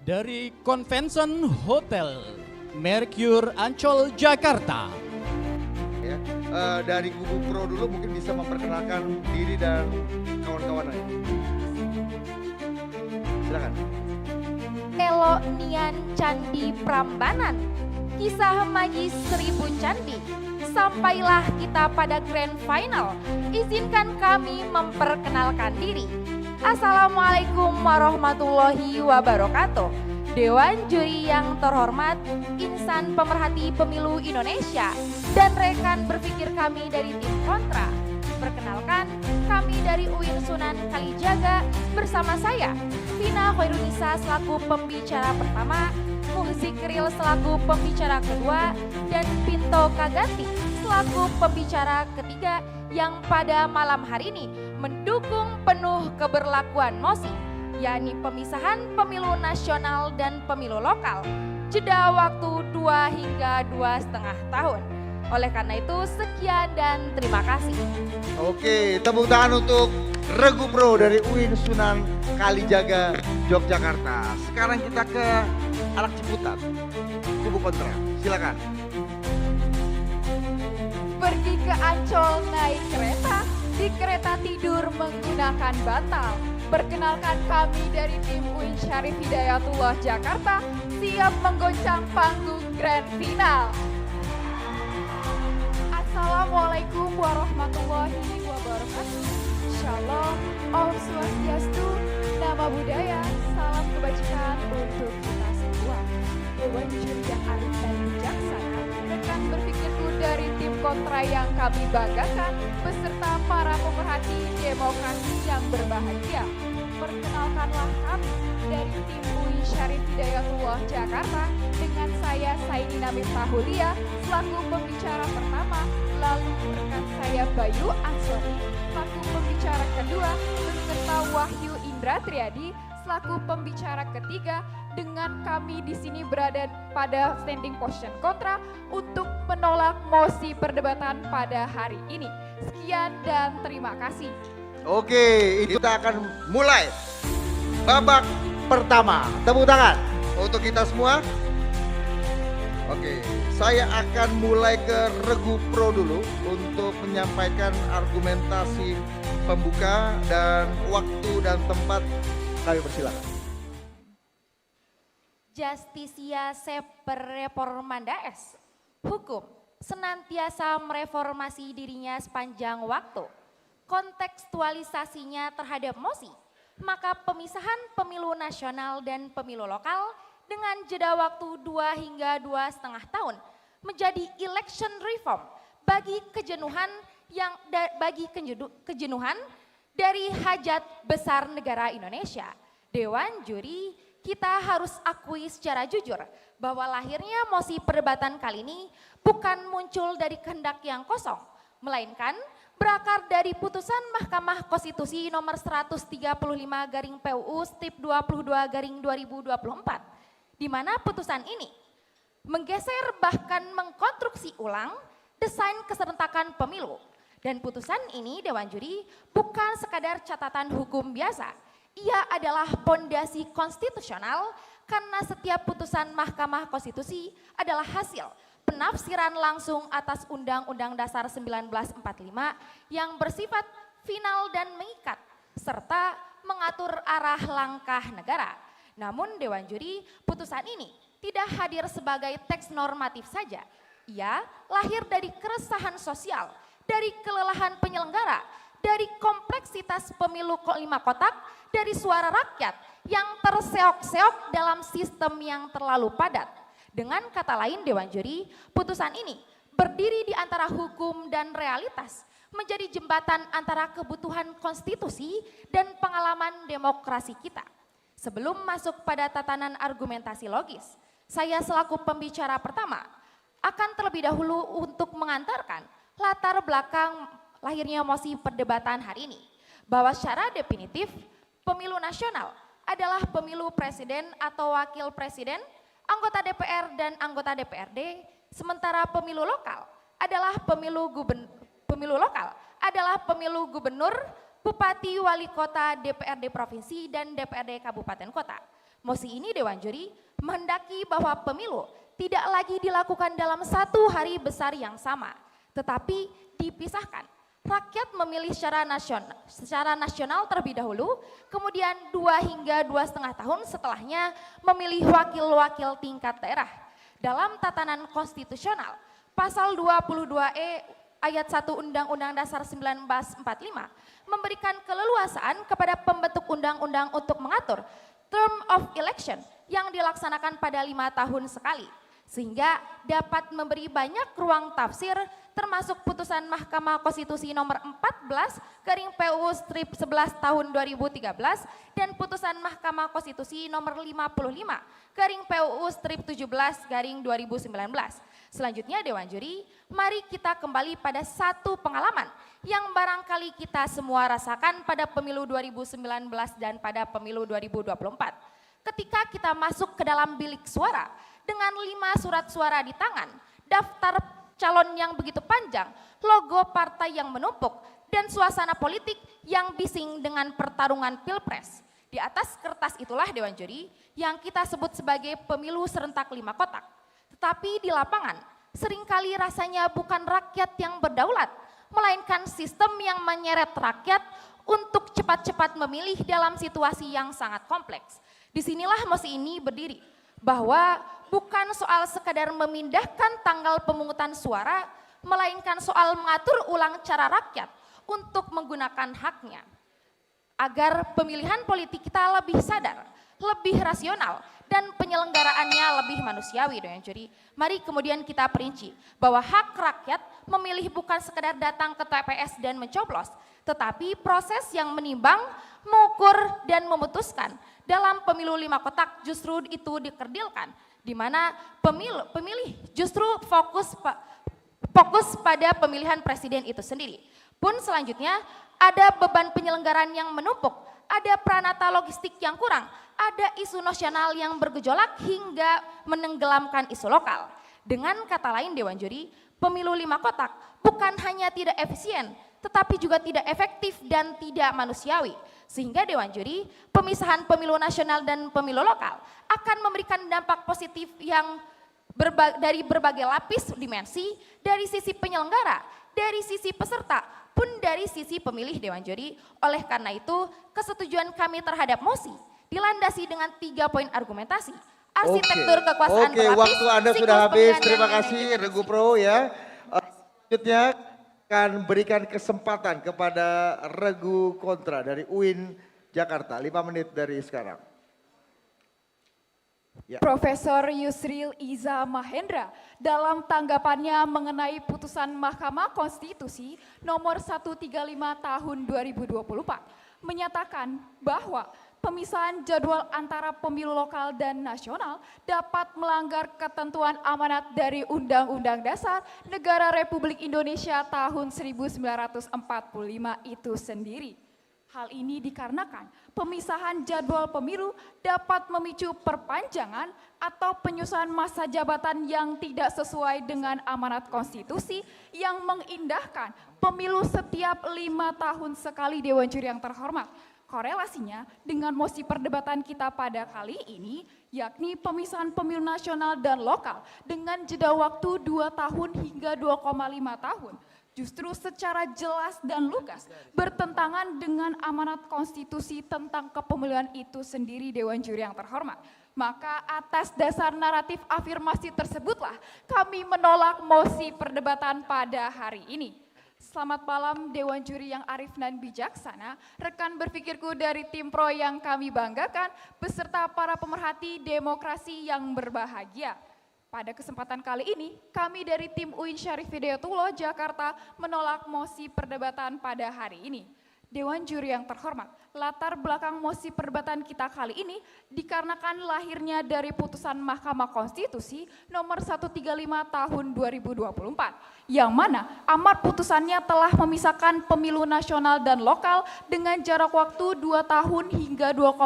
Dari Convention Hotel Mercure Ancol Jakarta. Ya, dari kubu pro dulu mungkin bisa memperkenalkan diri dan kawan-kawannya. Silakan. Elo Nian Candi Prambanan, kisah magis 1000 candi. Sampailah kita pada grand final. Izinkan kami memperkenalkan diri. Assalamualaikum warahmatullahi wabarakatuh. Dewan juri yang terhormat, insan pemerhati pemilu Indonesia, dan rekan berpikir kami dari tim kontra. Perkenalkan, kami dari UIN Sunan Kalijaga bersama saya, Vina Khairunisa selaku pembicara pertama, Muhzik Ril selaku pembicara kedua, dan Pinto Kagati selaku pembicara ketiga yang pada malam hari ini mendukung penuh keberlakuan MOSI, yakni pemisahan pemilu nasional dan pemilu lokal, jeda waktu 2 hingga 2,5 tahun. Oleh karena itu sekian dan terima kasih. Oke, tepuk tangan untuk Regu Pro dari UIN Sunan Kalijaga, Yogyakarta. Sekarang kita ke anak Ciputat, kubu kontra. Silakan. Pergi ke Ancol naik kereta, di kereta tidur menggunakan bantal. Perkenalkan kami dari tim UIN Syarif Hidayatullah Jakarta, siap menggoncang panggung grand final. Assalamualaikum warahmatullahi wabarakatuh. Shalom, Om Swastiastu, nama budaya, salam kebajikan untuk kita semua. Dewan juri yang arif dan bijaksana, rekan berpikirku dari tim kontra yang kami banggakan, beserta para pemerhati demokrasi yang berbahagia. Perkenalkanlah kami dari tim UIN Syarif Hidayatullah Jakarta dengan saya Saini Namit Tahulia selaku pembicara pertama, lalu rekan saya Bayu Ansori selaku pembicara kedua, beserta Wahyu Indra Triadi selaku pembicara ketiga, dengan kami di sini berada pada standing position kontra untuk menolak mosi perdebatan pada hari ini. Sekian dan terima kasih. Oke, kita akan mulai babak pertama. Tepuk tangan untuk kita semua. Oke, saya akan mulai ke Regu Pro dulu untuk menyampaikan argumentasi pembuka dan waktu dan tempat kami persilakan. Justisia Seper Reformanda S. Hukum senantiasa mereformasi dirinya sepanjang waktu. Kontekstualisasinya terhadap mosi, maka pemisahan pemilu nasional dan pemilu lokal dengan jeda waktu 2 hingga 2,5 tahun menjadi election reform bagi kejenuhan dari hajat besar negara Indonesia. Dewan juri, kita harus akui secara jujur bahwa lahirnya mosi perdebatan kali ini bukan muncul dari kehendak yang kosong, melainkan berakar dari putusan Mahkamah Konstitusi nomor 135/PUU Stip 22/2024, di mana putusan ini menggeser bahkan mengkonstruksi ulang desain keserentakan pemilu. Dan putusan ini Dewan Juri bukan sekadar catatan hukum biasa, ia adalah pondasi konstitusional karena setiap putusan Mahkamah Konstitusi adalah hasil penafsiran langsung atas Undang-Undang Dasar 1945 yang bersifat final dan mengikat, serta mengatur arah langkah negara. Namun Dewan Juri, putusan ini tidak hadir sebagai teks normatif saja. Ia lahir dari keresahan sosial, dari kelelahan penyelenggara, dari kompleksitas pemilu 5 kotak, dari suara rakyat yang terseok-seok dalam sistem yang terlalu padat. Dengan kata lain Dewan Juri, putusan ini berdiri di antara hukum dan realitas, menjadi jembatan antara kebutuhan konstitusi dan pengalaman demokrasi kita. Sebelum masuk pada tatanan argumentasi logis, saya selaku pembicara pertama akan terlebih dahulu untuk mengantarkan latar belakang lahirnya mosi perdebatan hari ini. Bahwa secara definitif pemilu nasional adalah pemilu presiden atau wakil presiden, anggota DPR dan anggota DPRD, sementara pemilu lokal adalah pemilu gubernur, bupati, wali kota, DPRD provinsi dan DPRD kabupaten kota. Mosi ini Dewan Juri menghendaki bahwa pemilu tidak lagi dilakukan dalam satu hari besar yang sama, tetapi dipisahkan. Rakyat memilih secara nasional terlebih dahulu, kemudian 2 hingga 2,5 tahun setelahnya memilih wakil-wakil tingkat daerah. Dalam tatanan konstitusional, pasal 22E ayat 1 Undang-Undang Dasar 1945 memberikan keleluasaan kepada pembentuk undang-undang untuk mengatur term of election yang dilaksanakan pada 5 tahun sekali, sehingga dapat memberi banyak ruang tafsir termasuk putusan Mahkamah Konstitusi nomor 14 garing PU strip 11 tahun 2013 dan putusan Mahkamah Konstitusi nomor 55 garing PU strip 17 garing 2019. Selanjutnya Dewan Juri, mari kita kembali pada satu pengalaman yang barangkali kita semua rasakan pada pemilu 2019 dan pada pemilu 2024. Ketika kita masuk ke dalam bilik suara dengan 5 surat suara di tangan, daftar calon yang begitu panjang, logo partai yang menumpuk, dan suasana politik yang bising dengan pertarungan pilpres. Di atas kertas itulah Dewan Juri yang kita sebut sebagai pemilu serentak 5 kotak. Tetapi di lapangan seringkali rasanya bukan rakyat yang berdaulat, melainkan sistem yang menyeret rakyat untuk cepat-cepat memilih dalam situasi yang sangat kompleks. Disinilah mosi ini berdiri, bahwa bukan soal sekadar memindahkan tanggal pemungutan suara, melainkan soal mengatur ulang cara rakyat untuk menggunakan haknya. Agar pemilihan politik kita lebih sadar, lebih rasional, dan penyelenggaraannya lebih manusiawi Dewan Juri. Mari kemudian kita perinci bahwa hak rakyat memilih bukan sekadar datang ke TPS dan mencoblos, tetapi proses yang menimbang, mengukur, dan memutuskan. Dalam pemilu 5 kotak justru itu dikerdilkan, di mana pemilih justru fokus pada pemilihan presiden itu sendiri. Pun selanjutnya ada beban penyelenggaraan yang menumpuk, ada pranata logistik yang kurang, ada isu nasional yang bergejolak hingga menenggelamkan isu lokal. Dengan kata lain Dewan Juri, pemilu 5 kotak bukan hanya tidak efisien, tetapi juga tidak efektif dan tidak manusiawi. Sehingga Dewan Juri, pemisahan pemilu nasional dan pemilu lokal akan memberikan dampak positif yang dari berbagai lapis dimensi, dari sisi penyelenggara, dari sisi peserta, pun dari sisi pemilih Dewan Juri. Oleh karena itu, kesetujuan kami terhadap mosi dilandasi dengan 3 poin argumentasi. Arsitektur kekuasaan berlapis. Waktu Anda sudah habis. Terima kasih Regu Pro ya. Selanjutnya akan berikan kesempatan kepada Regu Kontra dari UIN Jakarta. 5 menit dari sekarang. Ya. Profesor Yusril Iza Mahendra dalam tanggapannya mengenai putusan Mahkamah Konstitusi nomor 135 tahun 2024 menyatakan bahwa pemisahan jadwal antara pemilu lokal dan nasional dapat melanggar ketentuan amanat dari Undang-Undang Dasar Negara Republik Indonesia tahun 1945 itu sendiri. Hal ini dikarenakan pemisahan jadwal pemilu dapat memicu perpanjangan atau penyusunan masa jabatan yang tidak sesuai dengan amanat konstitusi yang mengindahkan pemilu setiap 5 tahun sekali. Dewan Juri yang terhormat, korelasinya dengan mosi perdebatan kita pada kali ini, yakni pemisahan pemilu nasional dan lokal dengan jeda waktu 2 tahun hingga 2,5 tahun, justru secara jelas dan lugas bertentangan dengan amanat konstitusi tentang kepemiluan itu sendiri. Dewan Juri yang terhormat, maka atas dasar naratif afirmasi tersebutlah kami menolak mosi perdebatan pada hari ini. Selamat malam Dewan Juri yang arif dan bijaksana, rekan berpikirku dari tim pro yang kami banggakan, beserta para pemerhati demokrasi yang berbahagia. Pada kesempatan kali ini, kami dari tim UIN Syarif Hidayatullah Jakarta menolak mosi perdebatan pada hari ini. Dewan Juri yang terhormat, latar belakang mosi perdebatan kita kali ini dikarenakan lahirnya dari putusan Mahkamah Konstitusi nomor 135 tahun 2024, yang mana amar putusannya telah memisahkan pemilu nasional dan lokal dengan jarak waktu 2 tahun hingga 2,5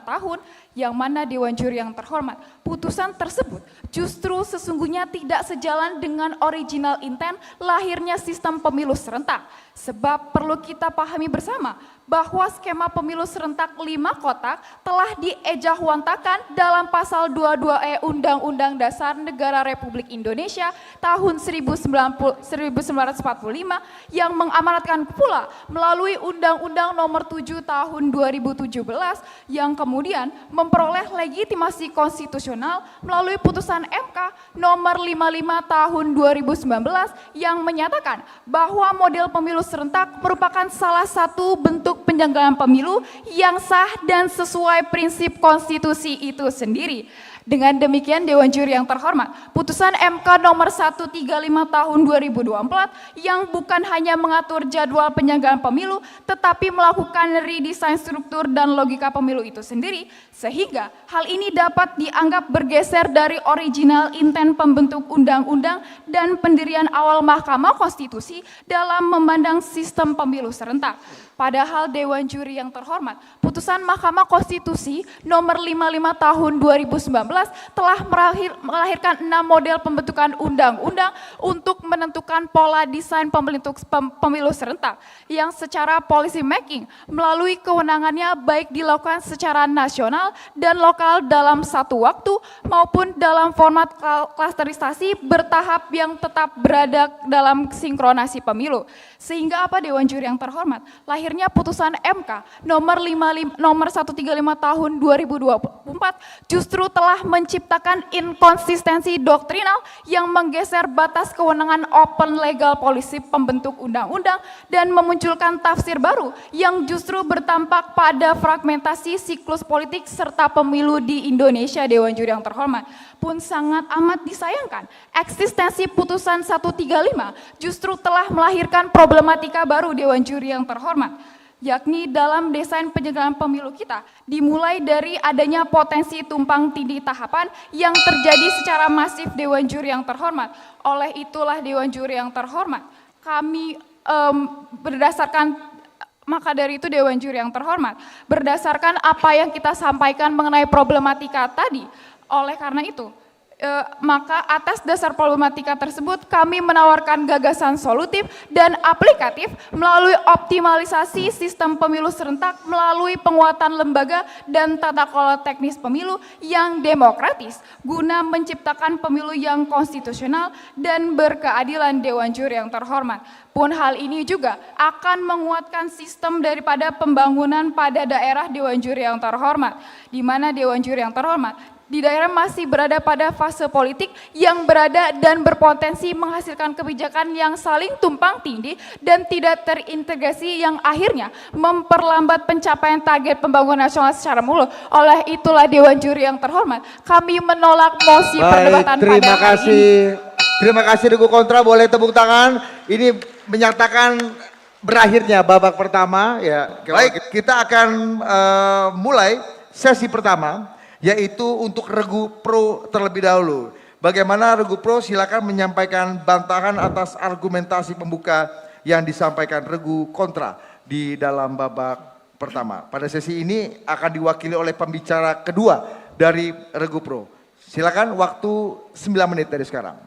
tahun, yang mana Dewan Juri yang terhormat, putusan tersebut justru sesungguhnya tidak sejalan dengan original intent lahirnya sistem pemilu serentak. Sebab perlu kita pahami bersama bahwa skema pemilu serentak 5 kotak telah diejahwantakan dalam pasal 22E Undang-Undang Dasar Negara Republik Indonesia tahun 1945 yang mengamanatkan pula melalui Undang-Undang Nomor 7 Tahun 2017 yang kemudian memperoleh legitimasi konstitusional melalui putusan MK Nomor 55 Tahun 2019 yang menyatakan bahwa model pemilu serentak merupakan salah satu bentuk penyelenggaraan pemilu yang sah dan sesuai prinsip konstitusi itu sendiri. Dengan demikian Dewan Juri yang terhormat, putusan MK nomor 135 tahun 2024 yang bukan hanya mengatur jadwal penyelenggaraan pemilu tetapi melakukan redesign struktur dan logika pemilu itu sendiri, sehingga hal ini dapat dianggap bergeser dari original intent pembentuk undang-undang dan pendirian awal Mahkamah Konstitusi dalam memandang sistem pemilu serentak. Padahal Dewan Juri yang terhormat, putusan Mahkamah Konstitusi nomor 55 tahun 2019 telah melahirkan 6 model pembentukan undang-undang untuk menentukan pola desain pemilu serentak yang secara policy making melalui kewenangannya baik dilakukan secara nasional dan lokal dalam satu waktu maupun dalam format klasterisasi bertahap yang tetap berada dalam sinkronasi pemilu. Sehingga apa Dewan Juri yang terhormat? Lahirnya putusan MK nomor 135 tahun 2024 justru telah menciptakan inkonsistensi doktrinal yang menggeser batas kewenangan open legal policy pembentuk undang-undang dan memunculkan tafsir baru yang justru bertampak pada fragmentasi siklus politik serta pemilu di Indonesia. Dewan Juri yang terhormat, pun sangat amat disayangkan eksistensi putusan 135 justru telah melahirkan problematika baru Dewan Juri yang terhormat, yakni dalam desain penyelenggaraan pemilu kita dimulai dari adanya potensi tumpang tindih tahapan yang terjadi secara masif. Dewan Juri yang terhormat, oleh itulah Dewan Juri yang terhormat, kami maka dari itu Dewan Juri yang terhormat, berdasarkan apa yang kita sampaikan mengenai problematika tadi, oleh karena itu maka atas dasar problematika tersebut kami menawarkan gagasan solutif dan aplikatif melalui optimalisasi sistem pemilu serentak melalui penguatan lembaga dan tata kelola teknis pemilu yang demokratis guna menciptakan pemilu yang konstitusional dan berkeadilan. Dewan Juri yang terhormat, pun hal ini juga akan menguatkan sistem daripada pembangunan pada daerah. Dewan Juri yang terhormat, di mana Dewan Juri yang terhormat di daerah masih berada pada fase politik yang berada dan berpotensi menghasilkan kebijakan yang saling tumpang tindih dan tidak terintegrasi yang akhirnya memperlambat pencapaian target pembangunan nasional secara menyeluruh. Oleh itulah Dewan Juri yang terhormat, kami menolak mosi perdebatan pada hari ini. Terima kasih Regu Kontra, boleh tepuk tangan. Ini menyatakan berakhirnya babak pertama ya. Baik, kita akan mulai sesi pertama, yaitu untuk Regu Pro terlebih dahulu. Bagaimana Regu Pro, silakan menyampaikan bantahan atas argumentasi pembuka yang disampaikan Regu Kontra di dalam babak pertama. Pada sesi ini akan diwakili oleh pembicara kedua dari Regu Pro. Silakan, waktu 9 menit dari sekarang.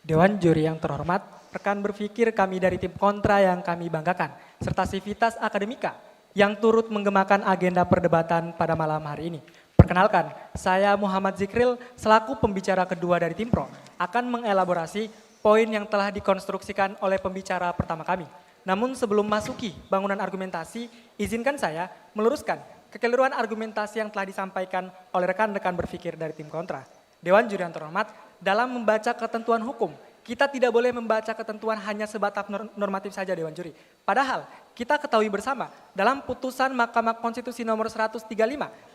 Dewan Juri yang terhormat, rekan berpikir kami dari tim kontra yang kami banggakan, serta Sivitas Akademika yang turut menggemakan agenda perdebatan pada malam hari ini. Perkenalkan, saya Muhammad Zikril selaku pembicara kedua dari tim Pro akan mengelaborasi poin yang telah dikonstruksikan oleh pembicara pertama kami. Namun sebelum masuki bangunan argumentasi, izinkan saya meluruskan kekeliruan argumentasi yang telah disampaikan oleh rekan-rekan berpikir dari tim kontra. Dewan Juri yang terhormat, dalam membaca ketentuan hukum, kita tidak boleh membaca ketentuan hanya sebatas normatif saja Dewan Juri. Padahal kita ketahui bersama dalam putusan Mahkamah Konstitusi nomor 135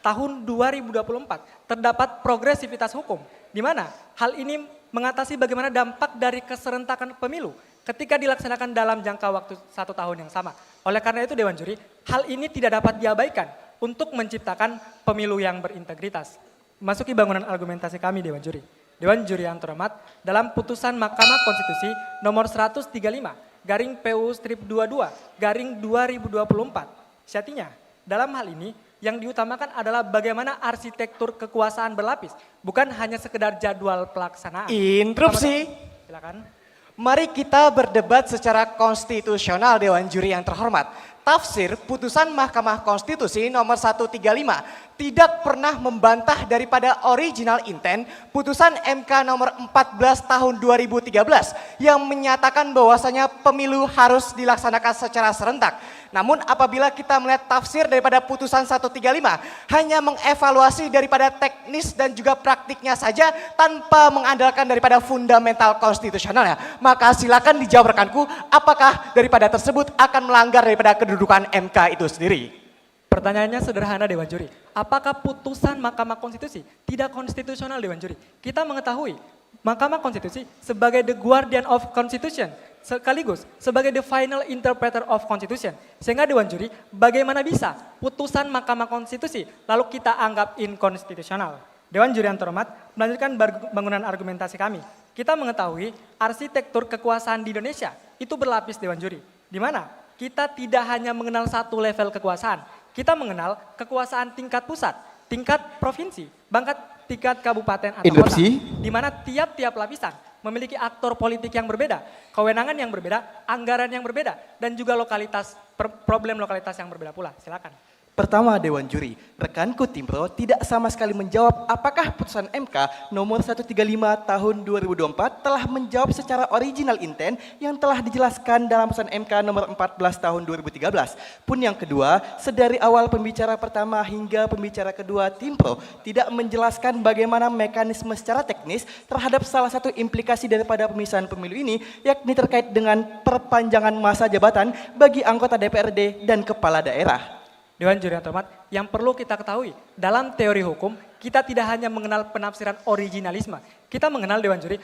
tahun 2024 terdapat progresivitas hukum, di mana hal ini mengatasi bagaimana dampak dari keserentakan pemilu ketika dilaksanakan dalam jangka waktu 1 tahun yang sama. Oleh karena itu Dewan Juri, hal ini tidak dapat diabaikan untuk menciptakan pemilu yang berintegritas. Masuki bangunan argumentasi kami Dewan Juri. Dewan Juri yang terhormat, dalam putusan Mahkamah Konstitusi nomor 135 garing PU strip 22 garing 2024. Sejatinya, dalam hal ini yang diutamakan adalah bagaimana arsitektur kekuasaan berlapis, bukan hanya sekedar jadwal pelaksanaan. Interupsi. Silakan. Mari kita berdebat secara konstitusional Dewan Juri yang terhormat, tafsir putusan Mahkamah Konstitusi nomor 135 tidak pernah membantah daripada original intent putusan MK nomor 14 tahun 2013 yang menyatakan bahwasanya pemilu harus dilaksanakan secara serentak. Namun apabila kita melihat tafsir daripada putusan 135 hanya mengevaluasi daripada teknis dan juga praktiknya saja tanpa mengandalkan daripada fundamental konstitusionalnya, maka silakan dijawab rekanku, apakah daripada tersebut akan melanggar daripada kedudukan MK itu sendiri? Pertanyaannya sederhana Dewan Juri, apakah putusan Mahkamah Konstitusi tidak konstitusional Dewan Juri? Kita mengetahui Mahkamah Konstitusi sebagai the guardian of constitution, sekaligus sebagai the final interpreter of constitution. Sehingga Dewan Juri, bagaimana bisa putusan Mahkamah Konstitusi lalu kita anggap inkonstitusional? Dewan Juri yang terhormat, melanjutkan bangunan argumentasi kami. Kita mengetahui arsitektur kekuasaan di Indonesia itu berlapis Dewan Juri, di mana kita tidak hanya mengenal satu level kekuasaan, kita mengenal kekuasaan tingkat pusat, tingkat provinsi, bahkan tingkat kabupaten atau kota, di mana tiap-tiap lapisan memiliki aktor politik yang berbeda, kewenangan yang berbeda, anggaran yang berbeda, dan juga problem lokalitas yang berbeda pula. Silakan. Pertama Dewan Juri, rekanku Timpro tidak sama sekali menjawab apakah putusan MK nomor 135 tahun 2024 telah menjawab secara original intent yang telah dijelaskan dalam putusan MK nomor 14 tahun 2013. Pun yang kedua, sedari awal pembicara pertama hingga pembicara kedua Timpro tidak menjelaskan bagaimana mekanisme secara teknis terhadap salah satu implikasi daripada pemisahan pemilu ini, yakni terkait dengan perpanjangan masa jabatan bagi anggota DPRD dan kepala daerah. Dewan Juri yang terhormat, yang perlu kita ketahui, dalam teori hukum, kita tidak hanya mengenal penafsiran originalisme, kita mengenal Dewan Juri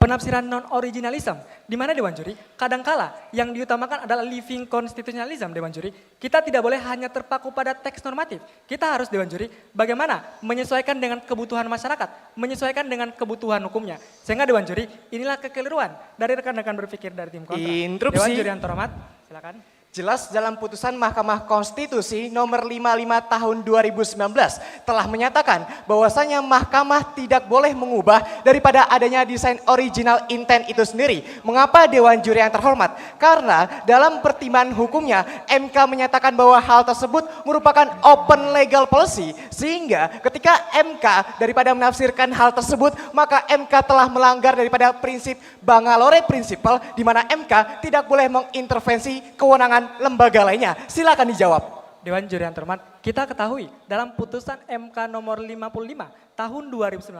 penafsiran non-originalism, di mana Dewan Juri kadangkala yang diutamakan adalah living constitutionalism Dewan Juri. Kita tidak boleh hanya terpaku pada teks normatif, kita harus Dewan Juri bagaimana menyesuaikan dengan kebutuhan masyarakat, menyesuaikan dengan kebutuhan hukumnya. Sehingga Dewan Juri, inilah kekeliruan dari rekan-rekan berpikir dari tim kontra. Dewan Juri yang terhormat, silakan. Jelas dalam putusan Mahkamah Konstitusi nomor 55 tahun 2019 telah menyatakan bahwasanya Mahkamah tidak boleh mengubah daripada adanya desain original intent itu sendiri. Mengapa Dewan Juri yang terhormat? Karena dalam pertimbangan hukumnya MK menyatakan bahwa hal tersebut merupakan open legal policy, sehingga ketika MK daripada menafsirkan hal tersebut maka MK telah melanggar daripada prinsip Bangalore Principle, di mana MK tidak boleh mengintervensi kewenangan lembaga lainnya. Silakan dijawab. Dewan Juri yang terhormat, kita ketahui dalam putusan MK nomor 55 tahun 2019,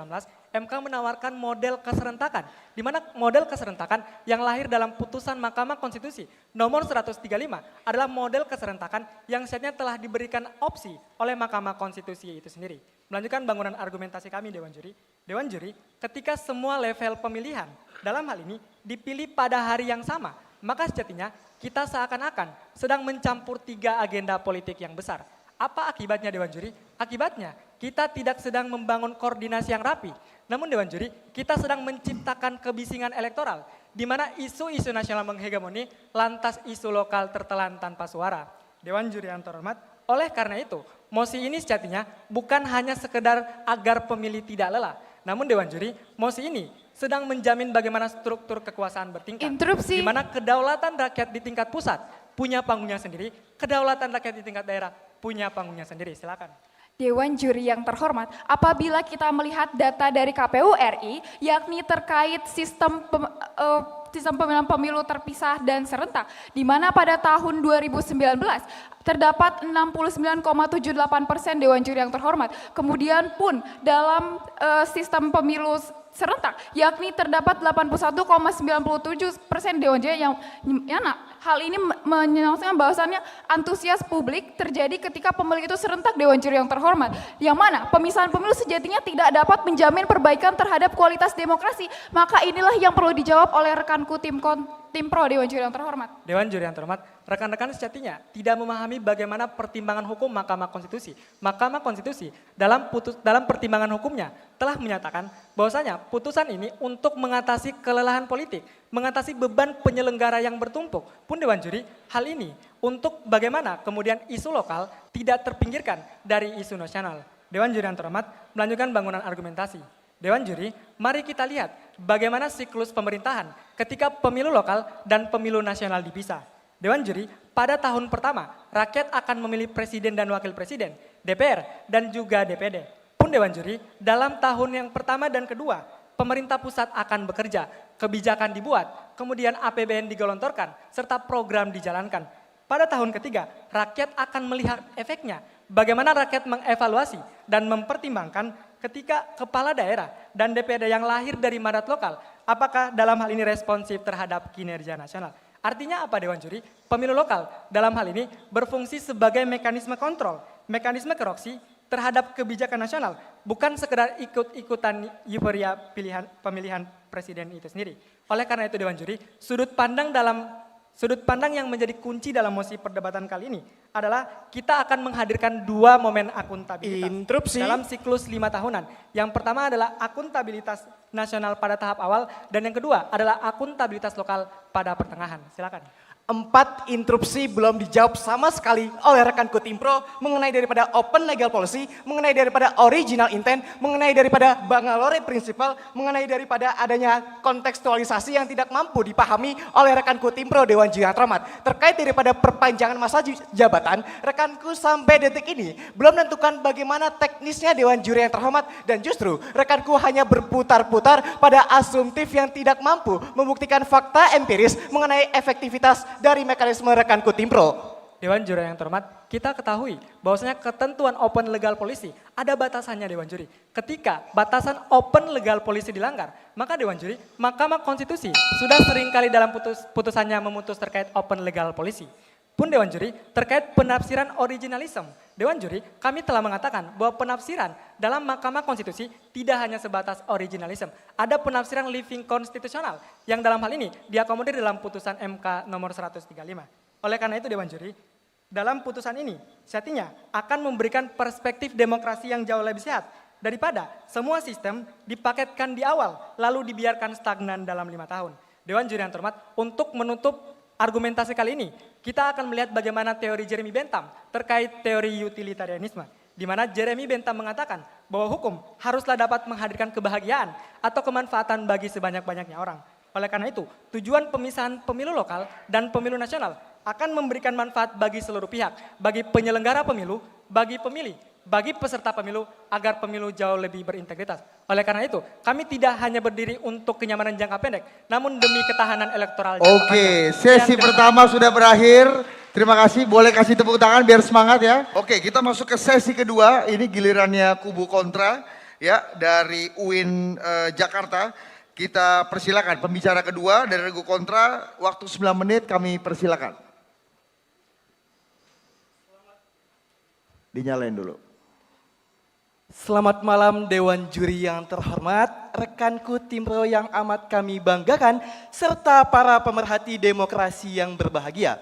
MK menawarkan model keserentakan, di mana model keserentakan yang lahir dalam putusan Mahkamah Konstitusi nomor 135 adalah model keserentakan yang setnya telah diberikan opsi oleh Mahkamah Konstitusi itu sendiri. Melanjutkan bangunan argumentasi kami Dewan Juri, ketika semua level pemilihan dalam hal ini dipilih pada hari yang sama, maka sejatinya kita seakan-akan sedang mencampur tiga agenda politik yang besar. Apa akibatnya Dewan Juri? Akibatnya kita tidak sedang membangun koordinasi yang rapi. Namun Dewan Juri, kita sedang menciptakan kebisingan elektoral, di mana isu-isu nasional menghegemoni, lantas isu lokal tertelan tanpa suara. Dewan Juri yang terhormat, oleh karena itu, mosi ini sejatinya bukan hanya sekedar agar pemilih tidak lelah. Namun Dewan Juri, mosi ini sedang menjamin bagaimana struktur kekuasaan bertingkat. Interupsi. Di mana kedaulatan rakyat di tingkat pusat punya panggungnya sendiri, kedaulatan rakyat di tingkat daerah punya panggungnya sendiri. Silakan. Dewan Juri yang terhormat, apabila kita melihat data dari KPU RI, yakni terkait sistem pemilihan pemilu terpisah dan serentak, di mana pada tahun 2019 terdapat 69,78% Dewan Juri yang terhormat. Kemudian pun dalam sistem pemilu serentak, yakni terdapat 81,97% Dewan Juri yang hal ini menyebabkan bahwasannya antusias publik terjadi ketika pemilu itu serentak Dewan Juri yang terhormat. Yang mana pemisahan pemilu sejatinya tidak dapat menjamin perbaikan terhadap kualitas demokrasi. Maka inilah yang perlu dijawab oleh rekanku tim Pro Dewan Juri yang terhormat. Dewan Juri yang terhormat, rekan-rekan sejatinya tidak memahami bagaimana pertimbangan hukum Mahkamah Konstitusi. Mahkamah Konstitusi dalam pertimbangan hukumnya telah menyatakan bahwasanya putusan ini untuk mengatasi kelelahan politik, mengatasi beban penyelenggara yang bertumpuk. Pun Dewan Juri, hal ini untuk bagaimana kemudian isu lokal tidak terpinggirkan dari isu nasional. Dewan Juri yang terhormat, melanjutkan bangunan argumentasi. Dewan Juri, mari kita lihat bagaimana siklus pemerintahan ketika pemilu lokal dan pemilu nasional dipisah. Dewan Juri, pada tahun pertama, rakyat akan memilih presiden dan wakil presiden, DPR, dan juga DPD. Pun Dewan Juri, dalam tahun yang pertama dan kedua, pemerintah pusat akan bekerja, kebijakan dibuat, kemudian APBN digelontorkan, serta program dijalankan. Pada tahun ketiga, rakyat akan melihat efeknya, bagaimana rakyat mengevaluasi dan mempertimbangkan ketika kepala daerah dan DPD yang lahir dari mandat lokal, apakah dalam hal ini responsif terhadap kinerja nasional. Artinya apa Dewan Juri? Pemilu lokal dalam hal ini berfungsi sebagai mekanisme kontrol, mekanisme koreksi terhadap kebijakan nasional, bukan sekedar ikut-ikutan euforia pemilihan presiden itu sendiri. Oleh karena itu Dewan Juri, sudut pandang yang menjadi kunci dalam mosi perdebatan kali ini adalah kita akan menghadirkan dua momen akuntabilitas Interupsi. dalam siklus 5 tahunan. Yang pertama adalah akuntabilitas nasional pada tahap awal dan yang kedua adalah akuntabilitas lokal pada pertengahan. Silakan. 4 interupsi belum dijawab sama sekali oleh rekanku Timpro mengenai daripada open legal policy, mengenai daripada original intent, mengenai daripada Bangalore Principle, mengenai daripada adanya kontekstualisasi yang tidak mampu dipahami oleh rekanku Timpro Dewan Juri yang terhormat. Terkait daripada perpanjangan masa jabatan, rekanku sampai detik ini belum menentukan bagaimana teknisnya Dewan Juri yang terhormat dan justru rekanku hanya berputar-putar pada asumtif yang tidak mampu membuktikan fakta empiris mengenai efektivitas dari mekanisme rekanku Timpro. Dewan Juri yang terhormat, kita ketahui bahwasanya ketentuan open legal policy ada batasannya Dewan Juri. Ketika batasan open legal policy dilanggar, maka Dewan Juri, Mahkamah Konstitusi sudah seringkali dalam putusannya memutus terkait open legal policy. Pun Dewan Juri, terkait penafsiran originalism, Dewan Juri, kami telah mengatakan bahwa penafsiran dalam Mahkamah Konstitusi tidak hanya sebatas originalism. Ada penafsiran living konstitusional yang dalam hal ini diakomodir dalam putusan MK nomor 135. Oleh karena itu Dewan Juri, dalam putusan ini sejatinya akan memberikan perspektif demokrasi yang jauh lebih sehat daripada semua sistem dipaketkan di awal lalu dibiarkan stagnan dalam 5 tahun. Dewan Juri yang terhormat, untuk menutup argumentasi kali ini, kita akan melihat bagaimana teori Jeremy Bentham terkait teori utilitarianisme, di mana Jeremy Bentham mengatakan bahwa hukum haruslah dapat menghadirkan kebahagiaan atau kemanfaatan bagi sebanyak-banyaknya orang. Oleh karena itu, tujuan pemisahan pemilu lokal dan pemilu nasional akan memberikan manfaat bagi seluruh pihak, bagi penyelenggara pemilu, bagi pemilih, bagi peserta pemilu, agar pemilu jauh lebih berintegritas. Oleh karena itu, kami tidak hanya berdiri untuk kenyamanan jangka pendek, namun demi ketahanan elektoral jangka panjang. Oke, sesi pertama sudah berakhir. Terima kasih, boleh kasih tepuk tangan biar semangat ya. Oke, kita masuk ke sesi kedua. Ini gilirannya kubu kontra ya dari UIN Jakarta. Kita persilakan pembicara kedua dari kubu kontra, waktu 9 menit kami persilakan. Dinyalain dulu. Selamat malam Dewan Juri yang terhormat, rekanku Timpro yang amat kami banggakan, serta para pemerhati demokrasi yang berbahagia.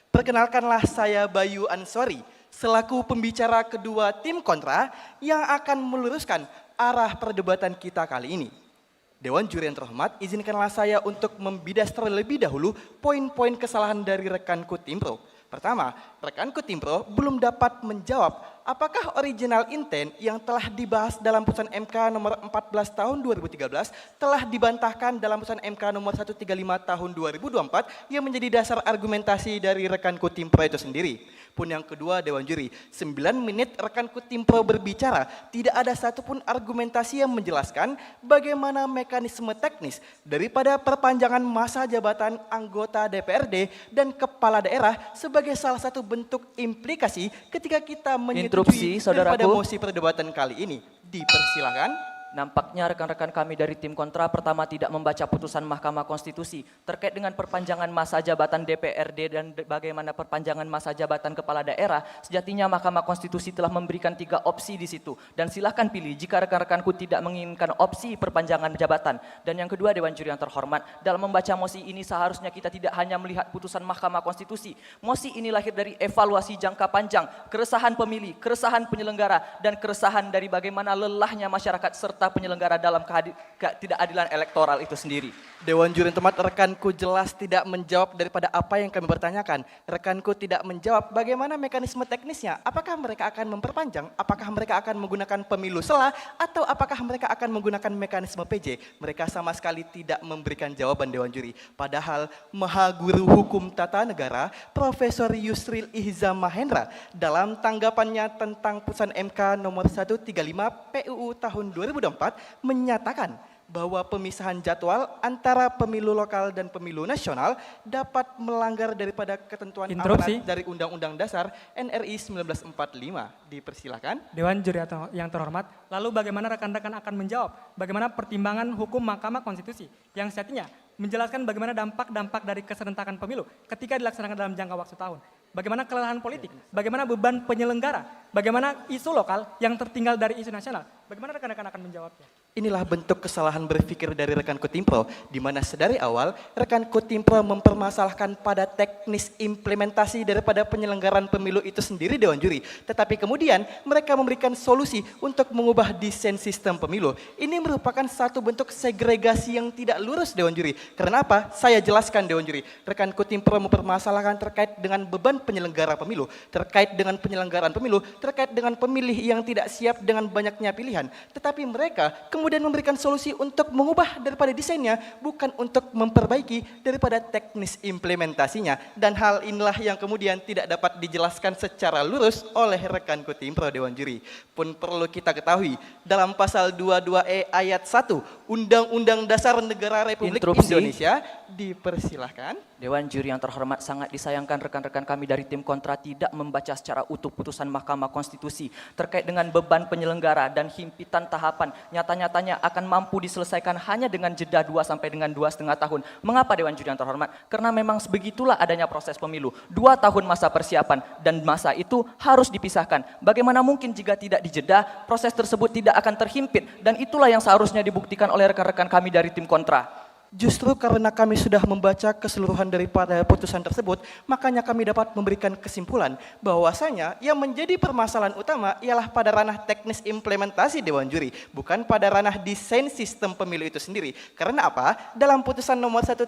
Perkenalkanlah saya Bayu Ansori, selaku pembicara kedua tim kontra yang akan meluruskan arah perdebatan kita kali ini. Dewan Juri yang terhormat, izinkanlah saya untuk membidas terlebih dahulu poin-poin kesalahan dari rekanku Timpro. Pertama, rekanku Timpro belum dapat menjawab apakah original intent yang telah dibahas dalam putusan MK nomor 14 tahun 2013 telah dibantahkan dalam putusan MK nomor 135 tahun 2024 yang menjadi dasar argumentasi dari rekanku Timpro itu sendiri. Pun yang kedua Dewan Juri, 9 menit rekanku Timpro berbicara, tidak ada satupun argumentasi yang menjelaskan bagaimana mekanisme teknis daripada perpanjangan masa jabatan anggota DPRD dan kepala daerah sebagai salah satu bentuk implikasi ketika kita menyetujui daripada mosi perdebatan kali ini. Dipersilakan. Nampaknya rekan-rekan kami dari tim kontra pertama tidak membaca putusan Mahkamah Konstitusi terkait dengan perpanjangan masa jabatan DPRD dan bagaimana perpanjangan masa jabatan kepala daerah. Sejatinya Mahkamah Konstitusi telah memberikan 3 opsi di situ dan silahkan pilih jika rekan-rekanku tidak menginginkan opsi perpanjangan jabatan. Dan yang kedua Dewan Juri yang terhormat, dalam membaca mosi ini seharusnya kita tidak hanya melihat putusan Mahkamah Konstitusi. Mosi ini lahir dari evaluasi jangka panjang, keresahan pemilih, keresahan penyelenggara dan keresahan dari bagaimana lelahnya masyarakat serta serta penyelenggara dalam ketidakadilan elektoral itu sendiri. Dewan Juri yang terhormat, rekanku jelas tidak menjawab daripada apa yang kami bertanyakan. Rekanku tidak menjawab bagaimana mekanisme teknisnya. Apakah mereka akan memperpanjang? Apakah mereka akan menggunakan pemilu sela? Atau apakah mereka akan menggunakan mekanisme PJ? Mereka sama sekali tidak memberikan jawaban Dewan Juri. Padahal Maha Guru Hukum Tata Negara, Profesor Yusril Ihza Mahendra, dalam tanggapannya tentang putusan MK nomor 135 PUU tahun 2024 menyatakan bahwa pemisahan jadwal antara pemilu lokal dan pemilu nasional dapat melanggar daripada ketentuan Interupsi. amanat dari Undang-Undang Dasar NRI 1945. Dipersilakan. Dewan Juri yang terhormat, lalu bagaimana rekan-rekan akan menjawab bagaimana pertimbangan hukum Mahkamah Konstitusi yang sejatinya menjelaskan bagaimana dampak-dampak dari keserentakan pemilu ketika dilaksanakan dalam jangka waktu tahun. Bagaimana kelelahan politik, bagaimana beban penyelenggara, bagaimana isu lokal yang tertinggal dari isu nasional. Bagaimana rekan-rekan akan menjawabnya? Inilah bentuk kesalahan berpikir dari rekan Kotimpro, di mana sedari awal rekan Kotimpro mempermasalahkan pada teknis implementasi daripada penyelenggaraan pemilu itu sendiri Dewan Juri. Tetapi kemudian mereka memberikan solusi untuk mengubah desain sistem pemilu. Ini merupakan satu bentuk segregasi yang tidak lurus Dewan Juri. Karena apa? Saya jelaskan Dewan Juri. Rekan Kotimpro mempermasalahkan terkait dengan beban penyelenggara pemilu, terkait dengan penyelenggaraan pemilu, terkait dengan pemilih yang tidak siap dengan banyaknya pilihan. Tetapi mereka kemudian memberikan solusi untuk mengubah daripada desainnya, bukan untuk memperbaiki daripada teknis implementasinya. Dan hal inilah yang kemudian tidak dapat dijelaskan secara lurus oleh rekan Kotimpro Dewan Juri. Pun perlu kita ketahui, dalam pasal 22E ayat 1 Undang-Undang Dasar Negara Republik Interupsi. Indonesia, dipersilahkan. Dewan Juri yang terhormat, sangat disayangkan rekan-rekan kami dari tim kontra tidak membaca secara utuh putusan Mahkamah Konstitusi terkait dengan beban penyelenggara dan himpitan tahapan nyata-nyatanya akan mampu diselesaikan hanya dengan jeda 2 sampai dengan 2,5 tahun. Mengapa Dewan Juri yang terhormat? Karena memang begitulah adanya proses pemilu. 2 tahun masa persiapan dan masa itu harus dipisahkan. Bagaimana mungkin jika tidak dijeda, proses tersebut tidak akan terhimpit dan itulah yang seharusnya dibuktikan oleh rekan-rekan kami dari tim kontra. Justru karena kami sudah membaca keseluruhan daripada putusan tersebut, makanya kami dapat memberikan kesimpulan bahwasanya yang menjadi permasalahan utama ialah pada ranah teknis implementasi Dewan Juri, bukan pada ranah desain sistem pemilu itu sendiri. Karena apa? Dalam putusan nomor 135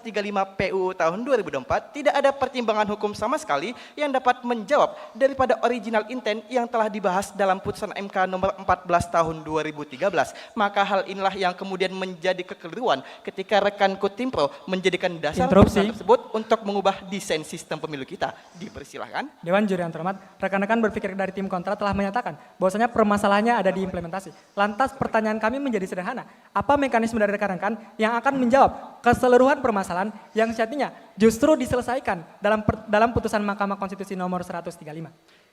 PUU tahun 2024 tidak ada pertimbangan hukum sama sekali yang dapat menjawab daripada original intent yang telah dibahas dalam putusan MK nomor 14 tahun 2013. Maka hal inilah yang kemudian menjadi kekeliruan ketika rekan Kotimpro menjadikan dasar Interupsi. putusan tersebut untuk mengubah desain sistem pemilu kita. Dipersilahkan. Dewan Juri yang terhormat, rekan-rekan berpikir dari tim kontra telah menyatakan bahwasanya permasalahannya ada di implementasi. Lantas pertanyaan kami menjadi sederhana, apa mekanisme dari rekan-rekan yang akan menjawab keseluruhan permasalahan yang sejatinya justru diselesaikan dalam putusan Mahkamah Konstitusi nomor 135?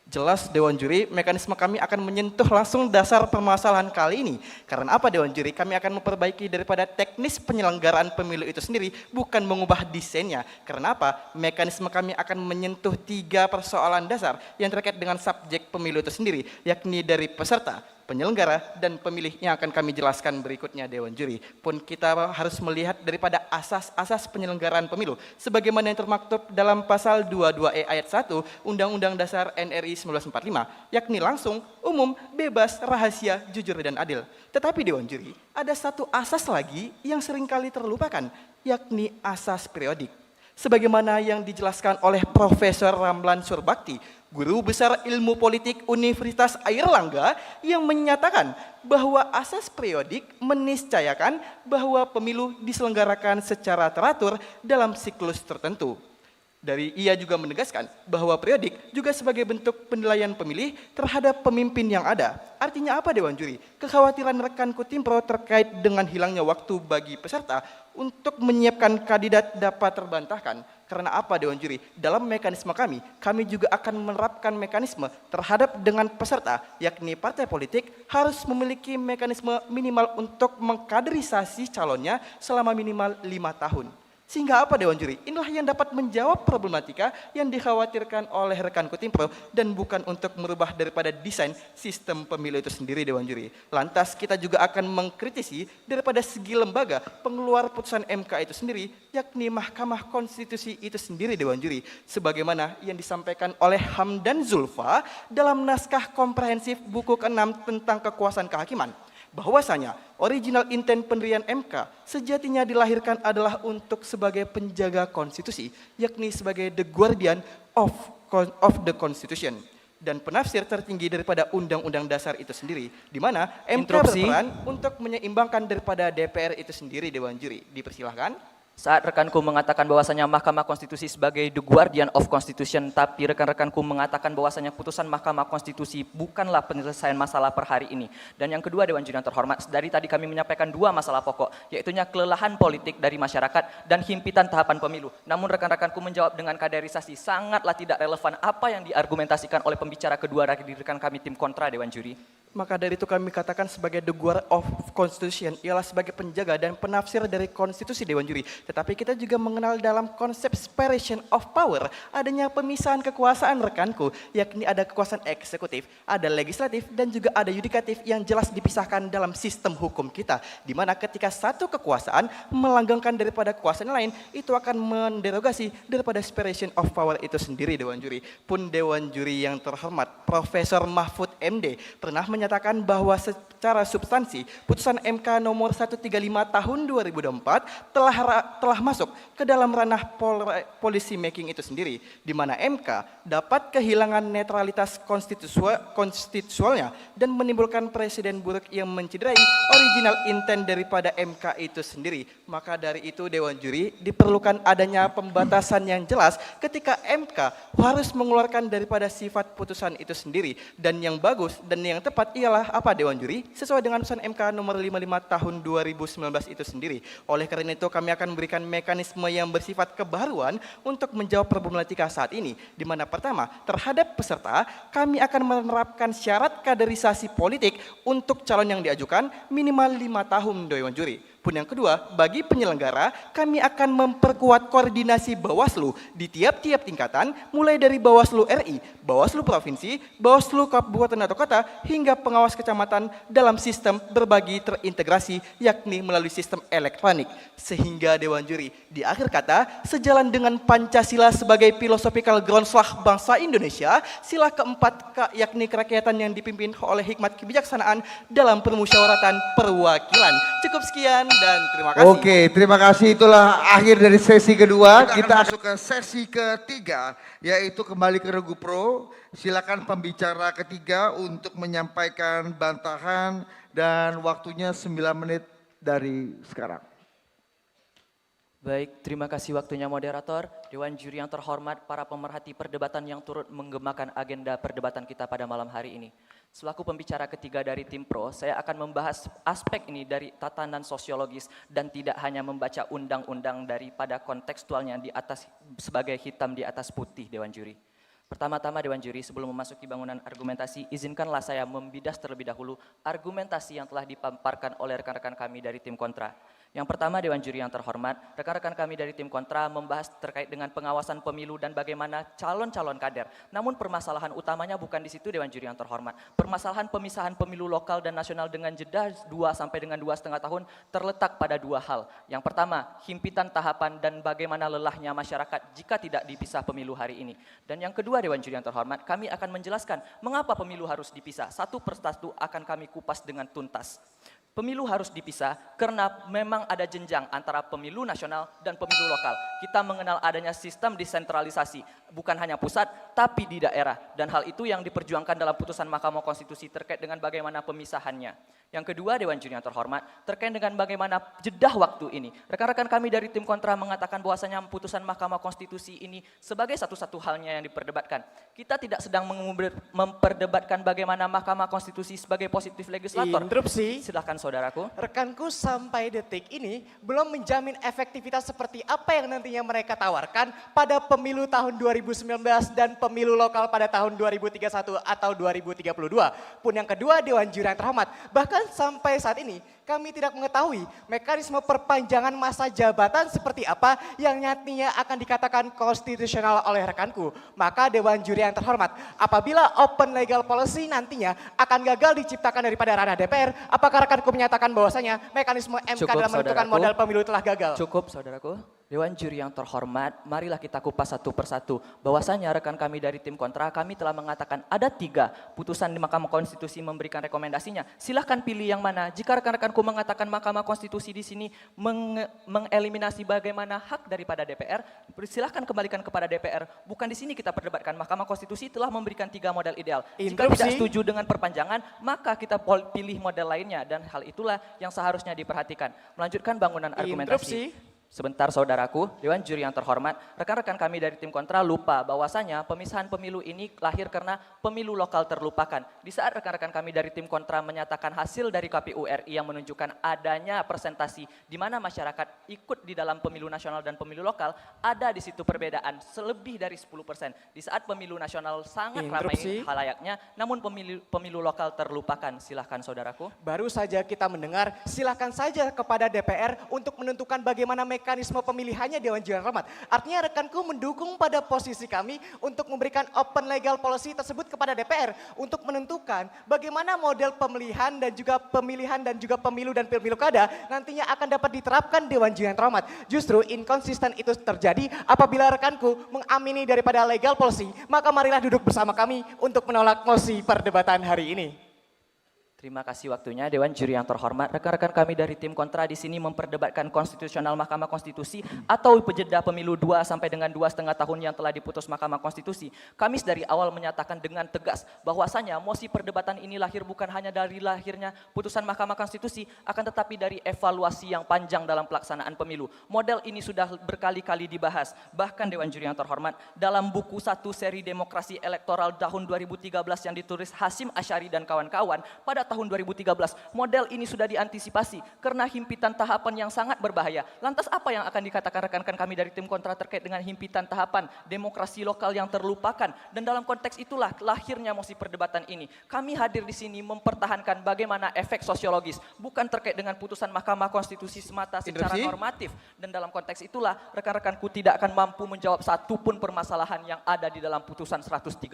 Jelas Dewan Juri, mekanisme kami akan menyentuh langsung dasar permasalahan kali ini. Karena apa Dewan Juri? Kami akan memperbaiki daripada teknis penyelenggaraan pemilu itu sendiri, bukan mengubah desainnya. Karena apa? Mekanisme kami akan menyentuh 3 persoalan dasar yang terkait dengan subjek pemilu itu sendiri, yakni dari peserta, penyelenggara, dan pemilih yang akan kami jelaskan berikutnya Dewan Juri. Pun kita harus melihat daripada asas-asas penyelenggaraan pemilu sebagaimana yang termaktub dalam pasal 22E ayat 1 Undang-Undang Dasar NRI 1945, yakni langsung, umum, bebas, rahasia, jujur, dan adil. Tetapi Dewan Juri, ada satu asas lagi yang seringkali terlupakan, yakni asas periodik. Sebagaimana yang dijelaskan oleh Profesor Ramlan Surbakti, Guru Besar Ilmu Politik Universitas Airlangga, yang menyatakan bahwa asas periodik meniscayakan bahwa pemilu diselenggarakan secara teratur dalam siklus tertentu. Ia juga menegaskan bahwa periodik juga sebagai bentuk penilaian pemilih terhadap pemimpin yang ada. Artinya apa Dewan Juri? Kekhawatiran rekan Kotimpro terkait dengan hilangnya waktu bagi peserta untuk menyiapkan kandidat dapat terbantahkan. Karena apa Dewan Juri? Dalam mekanisme kami juga akan menerapkan mekanisme terhadap dengan peserta, yakni partai politik harus memiliki mekanisme minimal untuk mengkaderisasi calonnya selama minimal 5 tahun. Sehingga apa Dewan Juri? Inilah yang dapat menjawab problematika yang dikhawatirkan oleh rekan Kotimpro dan bukan untuk merubah daripada desain sistem pemilu itu sendiri Dewan Juri. Lantas kita juga akan mengkritisi daripada segi lembaga pengeluar putusan MK itu sendiri, yakni Mahkamah Konstitusi itu sendiri Dewan Juri. Sebagaimana yang disampaikan oleh Hamdan Zulfa dalam naskah komprehensif buku ke-6 tentang kekuasaan kehakiman. bahwasanya original intent pendirian MK sejatinya dilahirkan adalah untuk sebagai penjaga konstitusi, yakni sebagai the guardian of the constitution dan penafsir tertinggi daripada Undang-Undang Dasar itu sendiri, di mana MK berperan untuk menyeimbangkan daripada DPR itu sendiri, Dewan Juri. Dipersilahkan. Saat rekanku mengatakan bahwasanya Mahkamah Konstitusi sebagai the guardian of constitution, tapi rekan-rekanku mengatakan bahwasanya putusan Mahkamah Konstitusi bukanlah penyelesaian masalah per hari ini. Dan yang kedua, Dewan Juri yang terhormat, dari tadi kami menyampaikan dua masalah pokok, yaitunya kelelahan politik dari masyarakat dan himpitan tahapan pemilu. Namun rekan-rekanku menjawab dengan kaderisasi, sangatlah tidak relevan apa yang diargumentasikan oleh pembicara kedua dari rekan kami tim kontra, Dewan Juri. Maka dari itu kami katakan sebagai the guardian of constitution ialah sebagai penjaga dan penafsir dari konstitusi, Dewan Juri. Tetapi kita juga mengenal dalam konsep separation of power adanya pemisahan kekuasaan rekanku, yakni ada kekuasaan eksekutif, ada legislatif dan juga ada yudikatif yang jelas dipisahkan dalam sistem hukum kita. Di mana ketika satu kekuasaan melanggengkan daripada kekuasaan lain, itu akan menderogasi daripada separation of power itu sendiri, Dewan Juri. Pun Dewan Juri yang terhormat, Profesor Mahfud MD pernah menyatakan bahwa secara substansi putusan MK nomor 135 tahun 2024 telah masuk ke dalam ranah policy making itu sendiri, di mana MK dapat kehilangan netralitas konstitusionalnya dan menimbulkan presiden buruk yang mencederai original intent daripada MK itu sendiri. Maka dari itu, Dewan Juri, diperlukan adanya pembatasan yang jelas ketika MK harus mengeluarkan daripada sifat putusan itu sendiri, dan yang bagus dan yang tepat ialah apa, Dewan Juri? Sesuai dengan putusan MK nomor 55 tahun 2019 itu sendiri. Oleh karena itu kami akan memberikan mekanisme yang bersifat kebaruan untuk menjawab problematika saat ini. Di mana pertama, terhadap peserta kami akan menerapkan syarat kaderisasi politik untuk calon yang diajukan minimal 5 tahun, Dewan Juri. Pun yang kedua, bagi penyelenggara, kami akan memperkuat koordinasi Bawaslu di tiap-tiap tingkatan, mulai dari Bawaslu RI, Bawaslu Provinsi, Bawaslu Kabupaten atau Kota, hingga pengawas kecamatan dalam sistem berbagi terintegrasi, yakni melalui sistem elektronik. Sehingga, Dewan Juri, di akhir kata, sejalan dengan Pancasila sebagai philosophical groundslah bangsa Indonesia, sila keempat, yakni kerakyatan yang dipimpin oleh hikmat kebijaksanaan dalam permusyawaratan perwakilan. Cukup sekian. Dan terima kasih. Oke, terima kasih. Itulah akhir dari sesi kedua. Kita akan masuk ke sesi ketiga, yaitu kembali ke Regu Pro. Silakan pembicara ketiga untuk menyampaikan bantahan dan waktunya 9 menit dari sekarang. Baik, terima kasih waktunya moderator, Dewan Juri yang terhormat, para pemerhati perdebatan yang turut menggemakan agenda perdebatan kita pada malam hari ini. Selaku pembicara ketiga dari tim pro, saya akan membahas aspek ini dari tatanan sosiologis dan tidak hanya membaca undang-undang daripada kontekstualnya di atas sebagai hitam di atas putih, Dewan Juri. Pertama-tama, Dewan Juri, sebelum memasuki bangunan argumentasi, izinkanlah saya membidas terlebih dahulu argumentasi yang telah dipaparkan oleh rekan-rekan kami dari tim kontra. Yang pertama, Dewan Juri yang terhormat, rekan-rekan kami dari tim kontra membahas terkait dengan pengawasan pemilu dan bagaimana calon-calon kader. Namun permasalahan utamanya bukan di situ, Dewan Juri yang terhormat. Permasalahan pemisahan pemilu lokal dan nasional dengan jeda 2 sampai dengan 2,5 tahun terletak pada dua hal. Yang pertama, himpitan tahapan dan bagaimana lelahnya masyarakat jika tidak dipisah pemilu hari ini. Dan yang kedua, Dewan Juri yang terhormat, kami akan menjelaskan mengapa pemilu harus dipisah. Satu persatu akan kami kupas dengan tuntas. Pemilu harus dipisah karena memang ada jenjang antara pemilu nasional dan pemilu lokal. Kita mengenal adanya sistem desentralisasi, bukan hanya pusat, tapi di daerah. Dan hal itu yang diperjuangkan dalam putusan Mahkamah Konstitusi terkait dengan bagaimana pemisahannya. Yang kedua, Dewan Juri yang terhormat, terkait dengan bagaimana jeda waktu ini. Rekan-rekan kami dari tim kontra mengatakan bahwasanya putusan Mahkamah Konstitusi ini sebagai satu-satu halnya yang diperdebatkan. Kita tidak sedang memperdebatkan bagaimana Mahkamah Konstitusi sebagai positif legislator. Interupsi. Silakan saudaraku. Rekanku sampai detik ini belum menjamin efektivitas seperti apa yang nantinya mereka tawarkan pada pemilu tahun 2019 dan pemilu lokal pada tahun 2031 atau 2032. Pun yang kedua, Dewan Juri yang terhormat, bahkan sampai saat ini kami tidak mengetahui mekanisme perpanjangan masa jabatan seperti apa yang nantinya akan dikatakan konstitusional oleh rekanku. Maka Dewan Juri yang terhormat, apabila open legal policy nantinya akan gagal diciptakan daripada ranah DPR, apakah rekanku menyatakan bahwasanya mekanisme MK Cukup, dalam menentukan saudaraku. modal pemilu telah gagal? Cukup, saudaraku. Dewan juri yang terhormat, marilah kita kupas satu persatu. Bahwasanya rekan kami dari tim kontra, kami telah mengatakan ada 3 putusan di Mahkamah Konstitusi memberikan rekomendasinya. Silahkan pilih yang mana. Jika rekan-rekanku mengatakan Mahkamah Konstitusi di sini mengeliminasi bagaimana hak daripada DPR, silahkan kembalikan kepada DPR. Bukan di sini kita perdebatkan. Mahkamah Konstitusi telah memberikan 3 model ideal. Jika tidak setuju dengan perpanjangan, maka kita pilih model lainnya. Dan hal itulah yang seharusnya diperhatikan. Melanjutkan bangunan argumentasi. Sebentar saudaraku, Dewan Juri yang terhormat, rekan-rekan kami dari tim kontra lupa bahwasanya pemisahan pemilu ini lahir karena pemilu lokal terlupakan. Di saat rekan-rekan kami dari tim kontra menyatakan hasil dari KPU RI yang menunjukkan adanya presentasi di mana masyarakat ikut di dalam pemilu nasional dan pemilu lokal, ada di situ perbedaan selebih dari 10%. Di saat pemilu nasional sangat ramai halayaknya, namun pemilu lokal terlupakan. Silahkan saudaraku. Baru saja kita mendengar, silakan saja kepada DPR untuk menentukan bagaimana mekanisme pemilihannya Dewan Juri yang terhormat. Artinya rekanku mendukung pada posisi kami untuk memberikan open legal policy tersebut kepada DPR untuk menentukan bagaimana model pemilihan dan juga pemilu dan pemilu kada nantinya akan dapat diterapkan Dewan Juri yang terhormat. Justru inkonsisten itu terjadi apabila rekanku mengamini daripada legal policy, maka marilah duduk bersama kami untuk menolak mosi perdebatan hari ini. Terima kasih waktunya Dewan Juri yang terhormat. Rekan-rekan kami dari tim kontra di sini memperdebatkan konstitusional Mahkamah Konstitusi atau jeda pemilu 2 sampai dengan 2,5 tahun yang telah diputus Mahkamah Konstitusi. Kami dari awal menyatakan dengan tegas bahwasanya mosi perdebatan ini lahir bukan hanya dari lahirnya putusan Mahkamah Konstitusi, akan tetapi dari evaluasi yang panjang dalam pelaksanaan pemilu. Model ini sudah berkali-kali dibahas. Bahkan Dewan Juri yang terhormat dalam buku 1 seri Demokrasi Elektoral tahun 2013 yang ditulis Hasyim Asyari dan kawan-kawan pada tahun 2013, model ini sudah diantisipasi karena himpitan tahapan yang sangat berbahaya. Lantas apa yang akan dikatakan rekan-rekan kami dari tim kontra terkait dengan himpitan tahapan demokrasi lokal yang terlupakan? Dan dalam konteks itulah lahirnya mosi perdebatan ini. Kami hadir di sini mempertahankan bagaimana efek sosiologis, bukan terkait dengan putusan Mahkamah Konstitusi semata secara normatif. Dan dalam konteks itulah rekan-rekanku tidak akan mampu menjawab satupun permasalahan yang ada di dalam putusan 135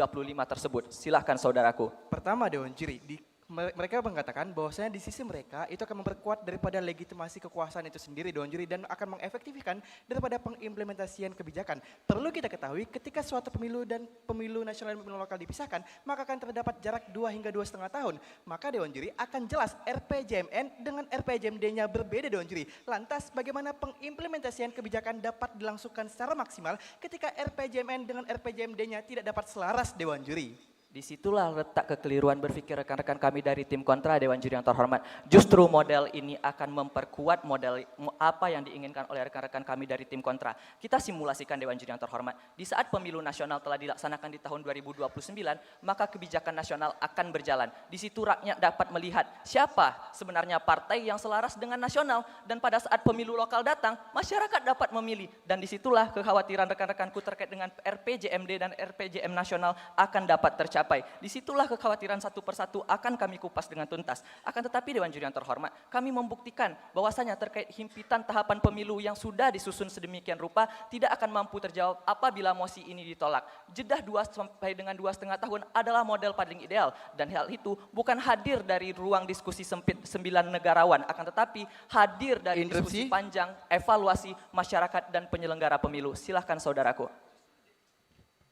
tersebut. Silahkan saudaraku. Pertama Dewan Juri, mereka mengatakan bahwasanya di sisi mereka itu akan memperkuat daripada legitimasi kekuasaan itu sendiri Dewan Juri dan akan mengefektifkan daripada pengimplementasian kebijakan. Perlu kita ketahui ketika suatu pemilu dan pemilu nasional dan pemilu lokal dipisahkan, maka akan terdapat jarak 2 hingga 2,5 tahun. Maka Dewan Juri akan jelas RPJMN dengan RPJMD-nya berbeda Dewan Juri. Lantas bagaimana pengimplementasian kebijakan dapat dilangsungkan secara maksimal ketika RPJMN dengan RPJMD-nya tidak dapat selaras Dewan Juri? Disitulah letak kekeliruan berpikir rekan-rekan kami dari tim kontra Dewan Juri yang terhormat. Justru model ini akan memperkuat model apa yang diinginkan oleh rekan-rekan kami dari tim kontra. Kita simulasikan Dewan Juri yang terhormat. Di saat pemilu nasional telah dilaksanakan di tahun 2029, maka kebijakan nasional akan berjalan. Di situ rakyat dapat melihat siapa sebenarnya partai yang selaras dengan nasional. Dan pada saat pemilu lokal datang, masyarakat dapat memilih. Dan disitulah kekhawatiran rekan-rekanku terkait dengan RPJMD dan RPJM nasional akan dapat tercapai. Disitulah kekhawatiran satu persatu akan kami kupas dengan tuntas. Akan tetapi Dewan Juri yang terhormat, kami membuktikan bahwasanya terkait himpitan tahapan pemilu yang sudah disusun sedemikian rupa tidak akan mampu terjawab apabila mosi ini ditolak. Jeda 2 sampai dengan 2,5 tahun adalah model paling ideal dan hal itu bukan hadir dari ruang diskusi sempit 9 negarawan, akan tetapi hadir dari diskusi panjang, evaluasi masyarakat dan penyelenggara pemilu. Silahkan saudaraku.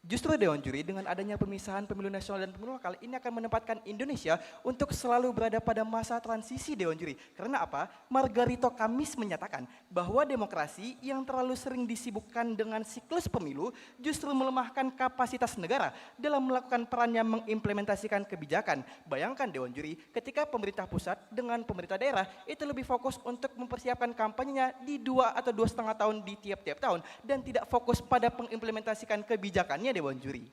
Justru Dewan Juri dengan adanya pemisahan pemilu nasional dan pemilu lokal ini akan menempatkan Indonesia untuk selalu berada pada masa transisi Dewan Juri. Karena apa? Margarito Kamis menyatakan bahwa demokrasi yang terlalu sering disibukkan dengan siklus pemilu justru melemahkan kapasitas negara dalam melakukan perannya mengimplementasikan kebijakan. Bayangkan Dewan Juri ketika pemerintah pusat dengan pemerintah daerah itu lebih fokus untuk mempersiapkan kampanyenya di 2 atau 2,5 tahun di tiap-tiap tahun dan tidak fokus pada mengimplementasikan kebijakannya Dewan Juri.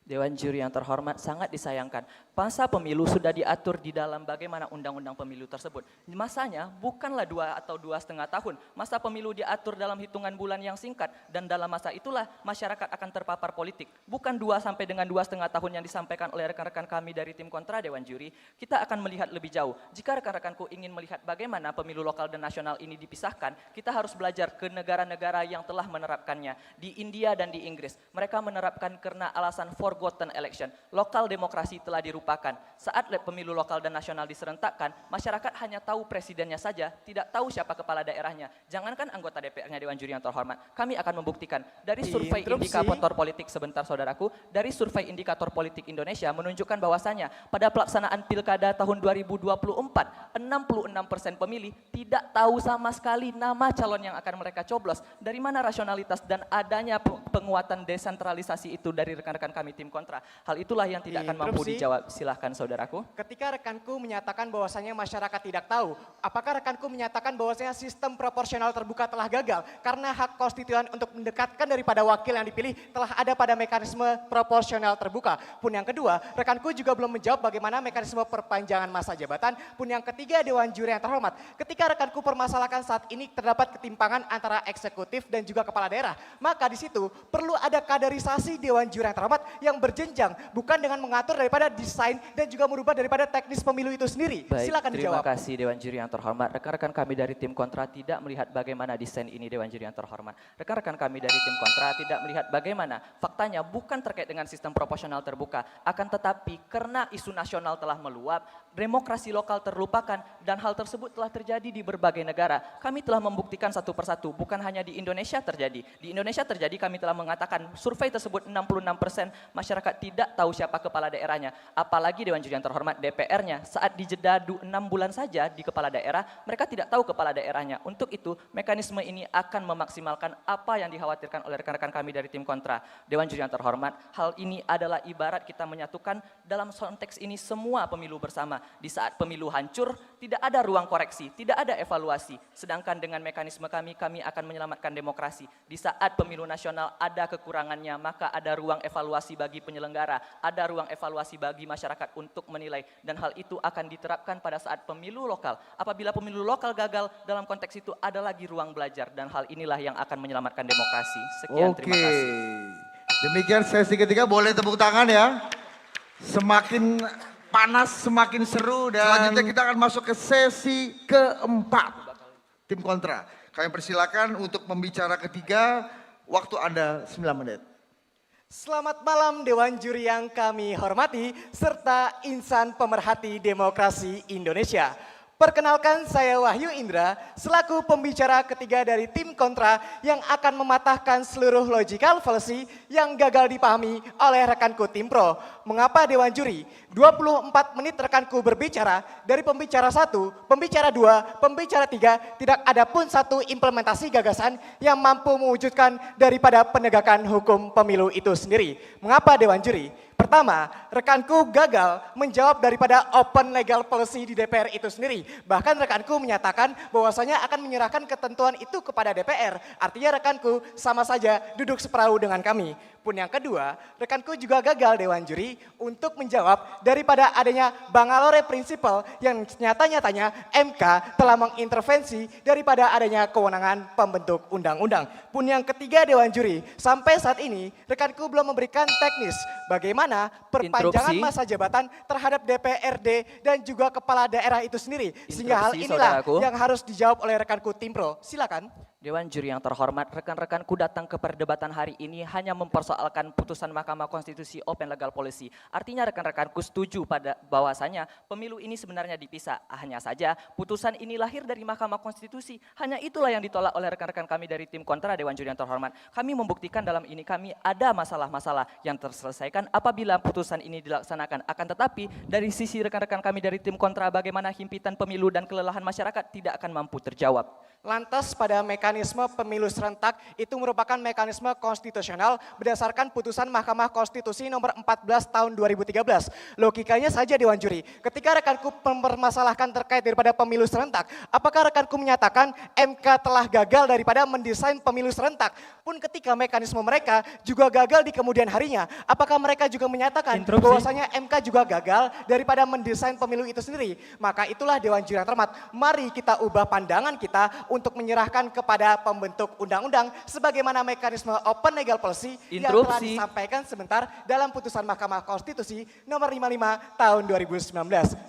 Dewan Juri yang terhormat, sangat disayangkan. Masa pemilu sudah diatur di dalam bagaimana undang-undang pemilu tersebut. Masanya bukanlah 2 atau 2,5 tahun. Masa pemilu diatur dalam hitungan bulan yang singkat. Dan dalam masa itulah masyarakat akan terpapar politik. Bukan 2 sampai dengan 2,5 tahun yang disampaikan oleh rekan-rekan kami dari tim kontra Dewan Juri. Kita akan melihat lebih jauh. Jika rekan-rekanku ingin melihat bagaimana pemilu lokal dan nasional ini dipisahkan, kita harus belajar ke negara-negara yang telah menerapkannya. Di India dan di Inggris. Mereka menerapkan karena alasan forgotten election. Lokal demokrasi telah dilupakan. Saat pemilu lokal dan nasional diserentakkan, masyarakat hanya tahu presidennya saja, tidak tahu siapa kepala daerahnya. Jangankan anggota DPR-nya Dewan Juri yang terhormat, kami akan membuktikan dari survei indikator politik, sebentar saudaraku, dari survei indikator politik Indonesia menunjukkan bahwasanya pada pelaksanaan pilkada tahun 2024, 66% pemilih tidak tahu sama sekali nama calon yang akan mereka coblos. Dari mana rasionalitas dan adanya penguatan desentralisasi itu dari rekan-rekan kami tim kontra? Hal itulah yang tidak akan mampu dijawab. Silahkan saudaraku. Ketika rekanku menyatakan bahwasanya masyarakat tidak tahu, apakah rekanku menyatakan bahwasanya sistem proporsional terbuka telah gagal karena hak konstituen untuk mendekatkan daripada wakil yang dipilih telah ada pada mekanisme proporsional terbuka. Pun yang kedua, rekanku juga belum menjawab bagaimana mekanisme perpanjangan masa jabatan. Pun yang ketiga, Dewan Juri yang terhormat, ketika rekanku permasalahkan saat ini terdapat ketimpangan antara eksekutif dan juga kepala daerah, maka di situ perlu ada kaderisasi Dewan Juri yang terhormat yang berjenjang, bukan dengan mengatur daripada desain dan juga merubah daripada teknis pemilu itu sendiri. Baik, silakan terima dijawab. kasih Dewan Juri yang terhormat. Rekan-rekan kami dari tim kontra tidak melihat bagaimana desain ini Dewan Juri yang terhormat. Rekan-rekan kami dari tim kontra tidak melihat bagaimana faktanya bukan terkait dengan sistem proporsional terbuka, akan tetapi karena isu nasional telah meluap, demokrasi lokal terlupakan, dan hal tersebut telah terjadi di berbagai negara. Kami telah membuktikan satu persatu, bukan hanya di Indonesia terjadi. Di Indonesia terjadi, kami telah mengatakan survei tersebut 66% masyarakat tidak tahu siapa kepala daerahnya. Apalagi Dewan Juri yang terhormat, DPR-nya saat dijeda 6 bulan saja di kepala daerah, mereka tidak tahu kepala daerahnya. Untuk itu, mekanisme ini akan memaksimalkan apa yang dikhawatirkan oleh rekan-rekan kami dari tim kontra. Dewan Juri yang terhormat, hal ini adalah ibarat kita menyatukan dalam konteks ini semua pemilu bersama. Di saat pemilu hancur, tidak ada ruang koreksi, tidak ada evaluasi. Sedangkan dengan mekanisme kami akan menyelamatkan demokrasi. Di saat pemilu nasional ada kekurangannya, maka ada ruang evaluasi bagi penyelenggara, ada ruang evaluasi bagi masyarakat untuk menilai. Dan hal itu akan diterapkan pada saat pemilu lokal. Apabila pemilu lokal gagal, dalam konteks itu ada lagi ruang belajar. Dan hal inilah yang akan menyelamatkan demokrasi. Sekian, terima kasih. Demikian sesi ketiga, boleh tepuk tangan ya. Semakin panas, semakin seru, dan selanjutnya kita akan masuk ke sesi keempat. Tim kontra, kami persilakan untuk pembicara ketiga, waktu Anda 9 menit. Selamat malam Dewan Juri yang kami hormati, serta insan pemerhati demokrasi Indonesia. Perkenalkan, saya Wahyu Indra selaku pembicara ketiga dari tim kontra yang akan mematahkan seluruh logical fallacy yang gagal dipahami oleh rekanku tim pro. Mengapa Dewan Juri? 24 menit rekanku berbicara, dari pembicara 1, pembicara 2, pembicara 3, tidak ada pun satu implementasi gagasan yang mampu mewujudkan daripada penegakan hukum pemilu itu sendiri. Mengapa Dewan Juri? Pertama, rekanku gagal menjawab daripada open legal policy di DPR itu sendiri. Bahkan rekanku menyatakan bahwasanya akan menyerahkan ketentuan itu kepada DPR. Artinya rekanku sama saja duduk seperahu dengan kami. Pun yang kedua, rekanku juga gagal Dewan Juri untuk menjawab daripada adanya Bangalore Principle yang nyata-nyatanya MK telah mengintervensi daripada adanya kewenangan pembentuk undang-undang. Pun yang ketiga Dewan Juri, sampai saat ini rekanku belum memberikan teknis bagaimana perpanjangan masa jabatan terhadap DPRD dan juga kepala daerah itu sendiri. Sehingga hal inilah yang harus dijawab oleh rekanku tim pro. Silakan. Dewan Juri yang terhormat, rekan-rekanku datang ke perdebatan hari ini hanya mempersoalkan putusan Mahkamah Konstitusi Open Legal Policy. Artinya rekan-rekanku setuju pada bahwasanya pemilu ini sebenarnya dipisah. Hanya saja putusan ini lahir dari Mahkamah Konstitusi. Hanya itulah yang ditolak oleh rekan-rekan kami dari tim kontra Dewan Juri yang terhormat. Kami membuktikan dalam ini kami ada masalah-masalah yang terselesaikan apabila putusan ini dilaksanakan. Akan tetapi dari sisi rekan-rekan kami dari tim kontra, bagaimana himpitan pemilu dan kelelahan masyarakat tidak akan mampu terjawab. Lantas pada mekanisme pemilu serentak itu merupakan mekanisme konstitusional berdasarkan putusan Mahkamah Konstitusi nomor 14 tahun 2013. Logikanya saja Dewan Juri, ketika rekanku mempermasalahkan terkait daripada pemilu serentak, apakah rekanku menyatakan MK telah gagal daripada mendesain pemilu serentak? Pun ketika mekanisme mereka juga gagal di kemudian harinya, apakah mereka juga menyatakan bahwasanya MK juga gagal daripada mendesain pemilu itu sendiri? Maka itulah Dewan Juri yang terhormat, mari kita ubah pandangan kita untuk menyerahkan kepada pembentuk undang-undang sebagaimana mekanisme open legal policy yang telah disampaikan sebentar dalam putusan Mahkamah Konstitusi nomor 55 tahun 2019.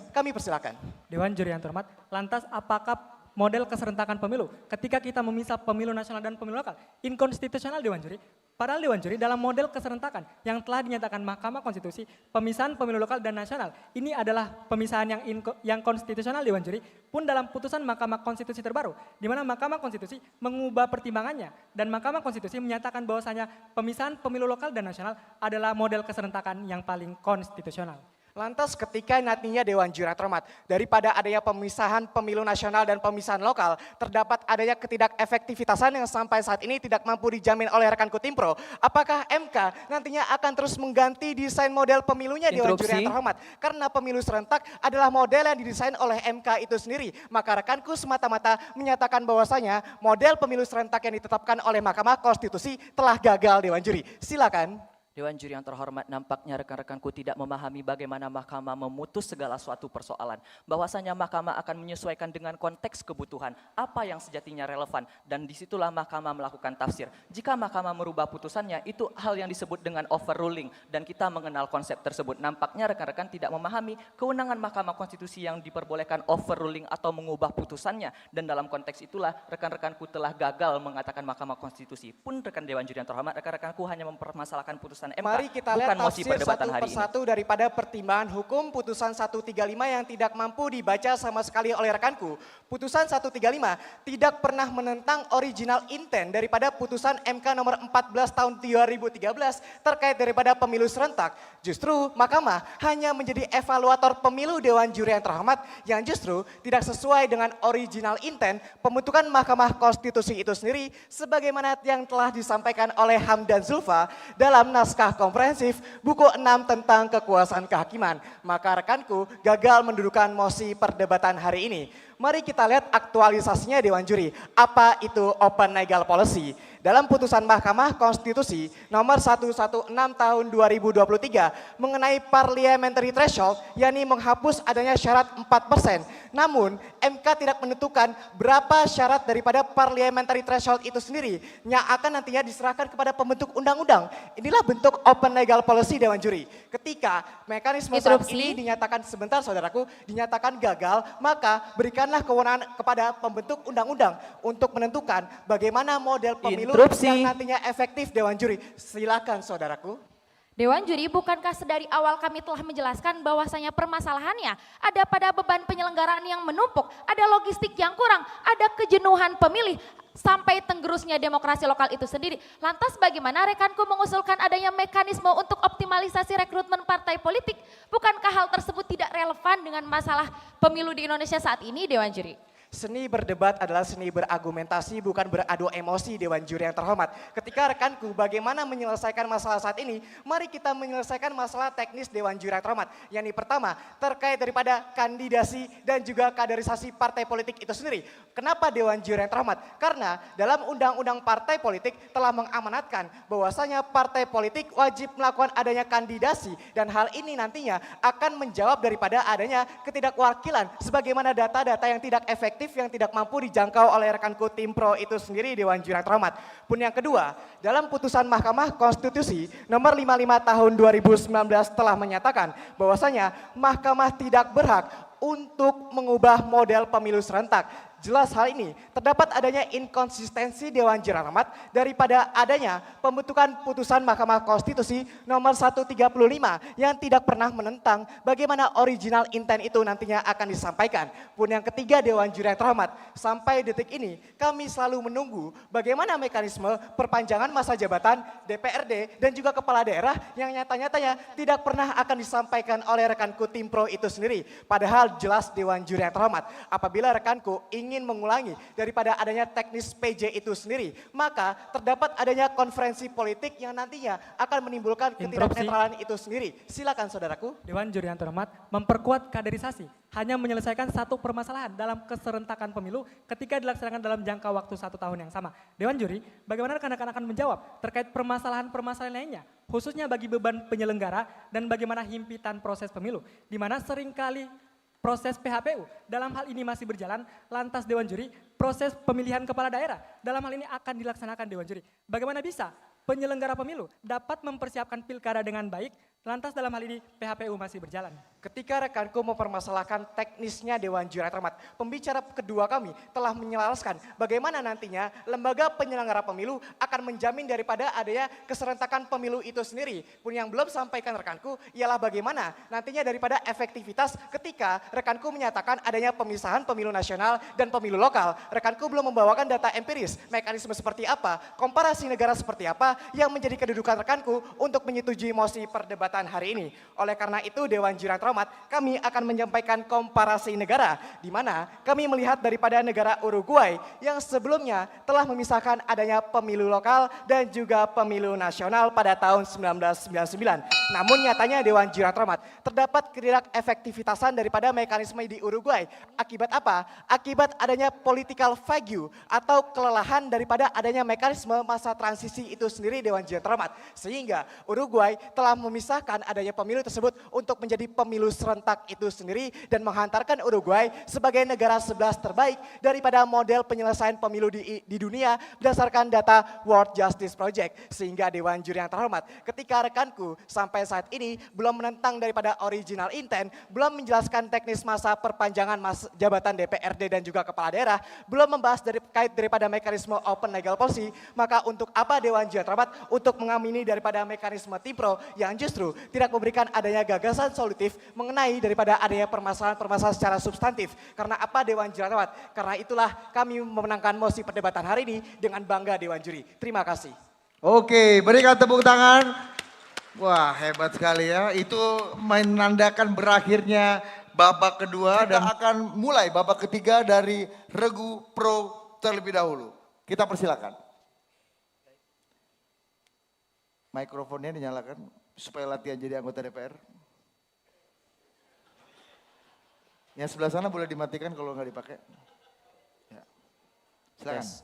Kami persilakan. Dewan Juri yang terhormat, lantas apakah model keserentakan pemilu. Ketika kita memisah pemilu nasional dan pemilu lokal, inkonstitusional Dewan Juri. Padahal Dewan Juri dalam model keserentakan yang telah dinyatakan Mahkamah Konstitusi, pemisahan pemilu lokal dan nasional, ini adalah pemisahan yang konstitusional Dewan Juri, pun dalam putusan Mahkamah Konstitusi terbaru, di mana Mahkamah Konstitusi mengubah pertimbangannya, dan Mahkamah Konstitusi menyatakan bahwasanya pemisahan pemilu lokal dan nasional adalah model keserentakan yang paling konstitusional. Lantas ketika nantinya Dewan Juri yang terhormat, daripada adanya pemisahan pemilu nasional dan pemisahan lokal, terdapat adanya ketidakefektivitasan yang sampai saat ini tidak mampu dijamin oleh rekanku Timpro, apakah MK nantinya akan terus mengganti desain model pemilunya Dewan Juri yang terhormat? Karena pemilu serentak adalah model yang didesain oleh MK itu sendiri, maka rekanku semata-mata menyatakan bahwasanya model pemilu serentak yang ditetapkan oleh Mahkamah Konstitusi telah gagal Dewan Juri. Silakan. Dewan Juri yang terhormat, nampaknya rekan-rekanku tidak memahami bagaimana mahkamah memutus segala suatu persoalan. Bahwasanya mahkamah akan menyesuaikan dengan konteks kebutuhan, apa yang sejatinya relevan, dan disitulah mahkamah melakukan tafsir. Jika mahkamah merubah putusannya, itu hal yang disebut dengan overruling, dan kita mengenal konsep tersebut. Nampaknya rekan-rekan tidak memahami kewenangan Mahkamah Konstitusi yang diperbolehkan overruling atau mengubah putusannya, dan dalam konteks itulah rekan-rekanku telah gagal mengatakan Mahkamah Konstitusi. Pun rekan Dewan Juri yang terhormat, rekan-rekanku hanya mempermasalahkan putusan MK, mari kita lihat tafsir satu persatu daripada pertimbangan hukum putusan 135 yang tidak mampu dibaca sama sekali oleh rekanku. Putusan 135 tidak pernah menentang original intent daripada putusan MK nomor 14 tahun 2013 terkait daripada pemilu serentak. Justru Mahkamah hanya menjadi evaluator pemilu Dewan Juri yang terhormat yang justru tidak sesuai dengan original intent pembentukan Mahkamah Konstitusi itu sendiri sebagaimana yang telah disampaikan oleh Hamdan Zulfa dalam naskah komprehensif buku 6 tentang kekuasaan kehakiman. Maka rekanku gagal mendudukan mosi perdebatan hari ini. Mari kita lihat aktualisasinya Dewan Juri. Apa itu open legal policy? Dalam putusan Mahkamah Konstitusi nomor 116 tahun 2023 mengenai parliamentary threshold, yakni menghapus adanya syarat 4%. Namun MK tidak menentukan berapa syarat daripada parliamentary threshold itu sendiri yang akan nantinya diserahkan kepada pembentuk undang-undang. Inilah bentuk open legal policy Dewan Juri. Ketika mekanisme saat ini dinyatakan, sebentar saudaraku, dinyatakan gagal, maka berikanlah kewenangan kepada pembentuk undang-undang untuk menentukan bagaimana model pemilu yang nantinya efektif Dewan Juri. Silakan saudaraku. Dewan Juri, bukankah sedari awal kami telah menjelaskan bahwasanya permasalahannya ada pada beban penyelenggaraan yang menumpuk, ada logistik yang kurang, ada kejenuhan pemilih, sampai tenggerusnya demokrasi lokal itu sendiri. Lantas bagaimana rekanku mengusulkan adanya mekanisme untuk optimalisasi rekrutmen partai politik? Bukankah hal tersebut tidak relevan dengan masalah pemilu di Indonesia saat ini, Dewan Juri? Seni berdebat adalah seni berargumentasi, bukan beradu emosi Dewan Juri yang terhormat. Ketika rekanku bagaimana menyelesaikan masalah saat ini, mari kita menyelesaikan masalah teknis Dewan Juri yang terhormat. Yang pertama, terkait daripada kandidasi dan juga kaderisasi partai politik itu sendiri. Kenapa Dewan Juri yang terhormat? Karena dalam Undang-Undang Partai Politik telah mengamanatkan bahwasanya partai politik wajib melakukan adanya kandidasi, dan hal ini nantinya akan menjawab daripada adanya ketidakwakilan sebagaimana data-data yang tidak efektif yang tidak mampu dijangkau oleh rekanku Timpro itu sendiri Dewan Juri yang terhormat. Pun yang kedua, dalam putusan Mahkamah Konstitusi nomor 55 tahun 2019 telah menyatakan bahwasanya Mahkamah tidak berhak untuk mengubah model pemilu serentak. Jelas hal ini terdapat adanya inkonsistensi Dewan Juri yang terhormat daripada adanya pembentukan putusan Mahkamah Konstitusi nomor 135 yang tidak pernah menentang bagaimana original intent itu nantinya akan disampaikan. Pun yang ketiga Dewan Juri yang terhormat, sampai detik ini kami selalu menunggu bagaimana mekanisme perpanjangan masa jabatan DPRD dan juga kepala daerah yang nyata-nyatanya tidak pernah akan disampaikan oleh rekanku Timpro itu sendiri. Padahal jelas Dewan Juri yang terhormat, apabila rekanku ingin mengulangi daripada adanya teknis PJ itu sendiri, maka terdapat adanya konferensi politik yang nantinya akan menimbulkan ketidaknetralan itu sendiri. Silakan saudaraku. Dewan Juri yang terhormat, memperkuat kaderisasi hanya menyelesaikan satu permasalahan dalam keserentakan pemilu ketika dilaksanakan dalam jangka waktu 1 tahun yang sama. Dewan Juri, bagaimana rekan-rekan akan menjawab terkait permasalahan-permasalahan lainnya, khususnya bagi beban penyelenggara dan bagaimana himpitan proses pemilu, di mana seringkali proses PHPU dalam hal ini masih berjalan. Lantas Dewan Juri, proses pemilihan kepala daerah dalam hal ini akan dilaksanakan Dewan Juri. Bagaimana bisa penyelenggara pemilu dapat mempersiapkan pilkada dengan baik Lantas dalam hal ini PHPU masih berjalan. Ketika rekanku mempermasalahkan teknisnya Dewan Juri yang terhormat, pembicara kedua kami telah menjelaskan bagaimana nantinya lembaga penyelenggara pemilu akan menjamin daripada adanya keserentakan pemilu itu sendiri. Pun yang belum sampaikan rekanku ialah bagaimana nantinya daripada efektivitas ketika rekanku menyatakan adanya pemisahan pemilu nasional dan pemilu lokal. Rekanku belum membawakan data empiris, mekanisme seperti apa, komparasi negara seperti apa yang menjadi kedudukan rekanku untuk menyetujui mosi perdebatan hari ini. Oleh karena itu Dewan Juri yang terhormat, kami akan menyampaikan komparasi negara, di mana kami melihat daripada negara Uruguay yang sebelumnya telah memisahkan adanya pemilu lokal dan juga pemilu nasional pada tahun 1999. Namun nyatanya Dewan Juri yang terhormat, terdapat ketidak efektivitasan daripada mekanisme di Uruguay. Akibat apa? Akibat adanya political fatigue atau kelelahan daripada adanya mekanisme masa transisi itu sendiri Dewan Juri yang terhormat. Sehingga Uruguay telah memisahkan adanya pemilu tersebut untuk menjadi pemilu serentak itu sendiri dan menghantarkan Uruguay sebagai negara 11 terbaik daripada model penyelesaian pemilu di dunia berdasarkan data World Justice Project. Sehingga Dewan Juri yang terhormat, ketika rekanku sampai saat ini belum menentang daripada original intent, belum menjelaskan teknis masa perpanjangan jabatan DPRD dan juga kepala daerah, belum membahas terkait daripada mekanisme open legal policy, maka untuk apa Dewan Juri yang terhormat untuk mengamini daripada mekanisme TIMPRO yang justru tidak memberikan adanya gagasan solutif mengenai daripada adanya permasalahan-permasalahan secara substantif. Karena apa Dewan Juri yang terhormat? Karena itulah kami memenangkan mosi perdebatan hari ini dengan bangga Dewan Juri. Terima kasih. Oke, berikan tepuk tangan. Wah, hebat sekali ya. Itu menandakan berakhirnya babak kedua dan akan mulai babak ketiga dari Regu Pro terlebih dahulu. Kita persilakan. Mikrofonnya dinyalakan supaya latihan jadi anggota DPR. Yang sebelah sana boleh dimatikan kalau nggak dipakai. Ya. Silakan. Yes.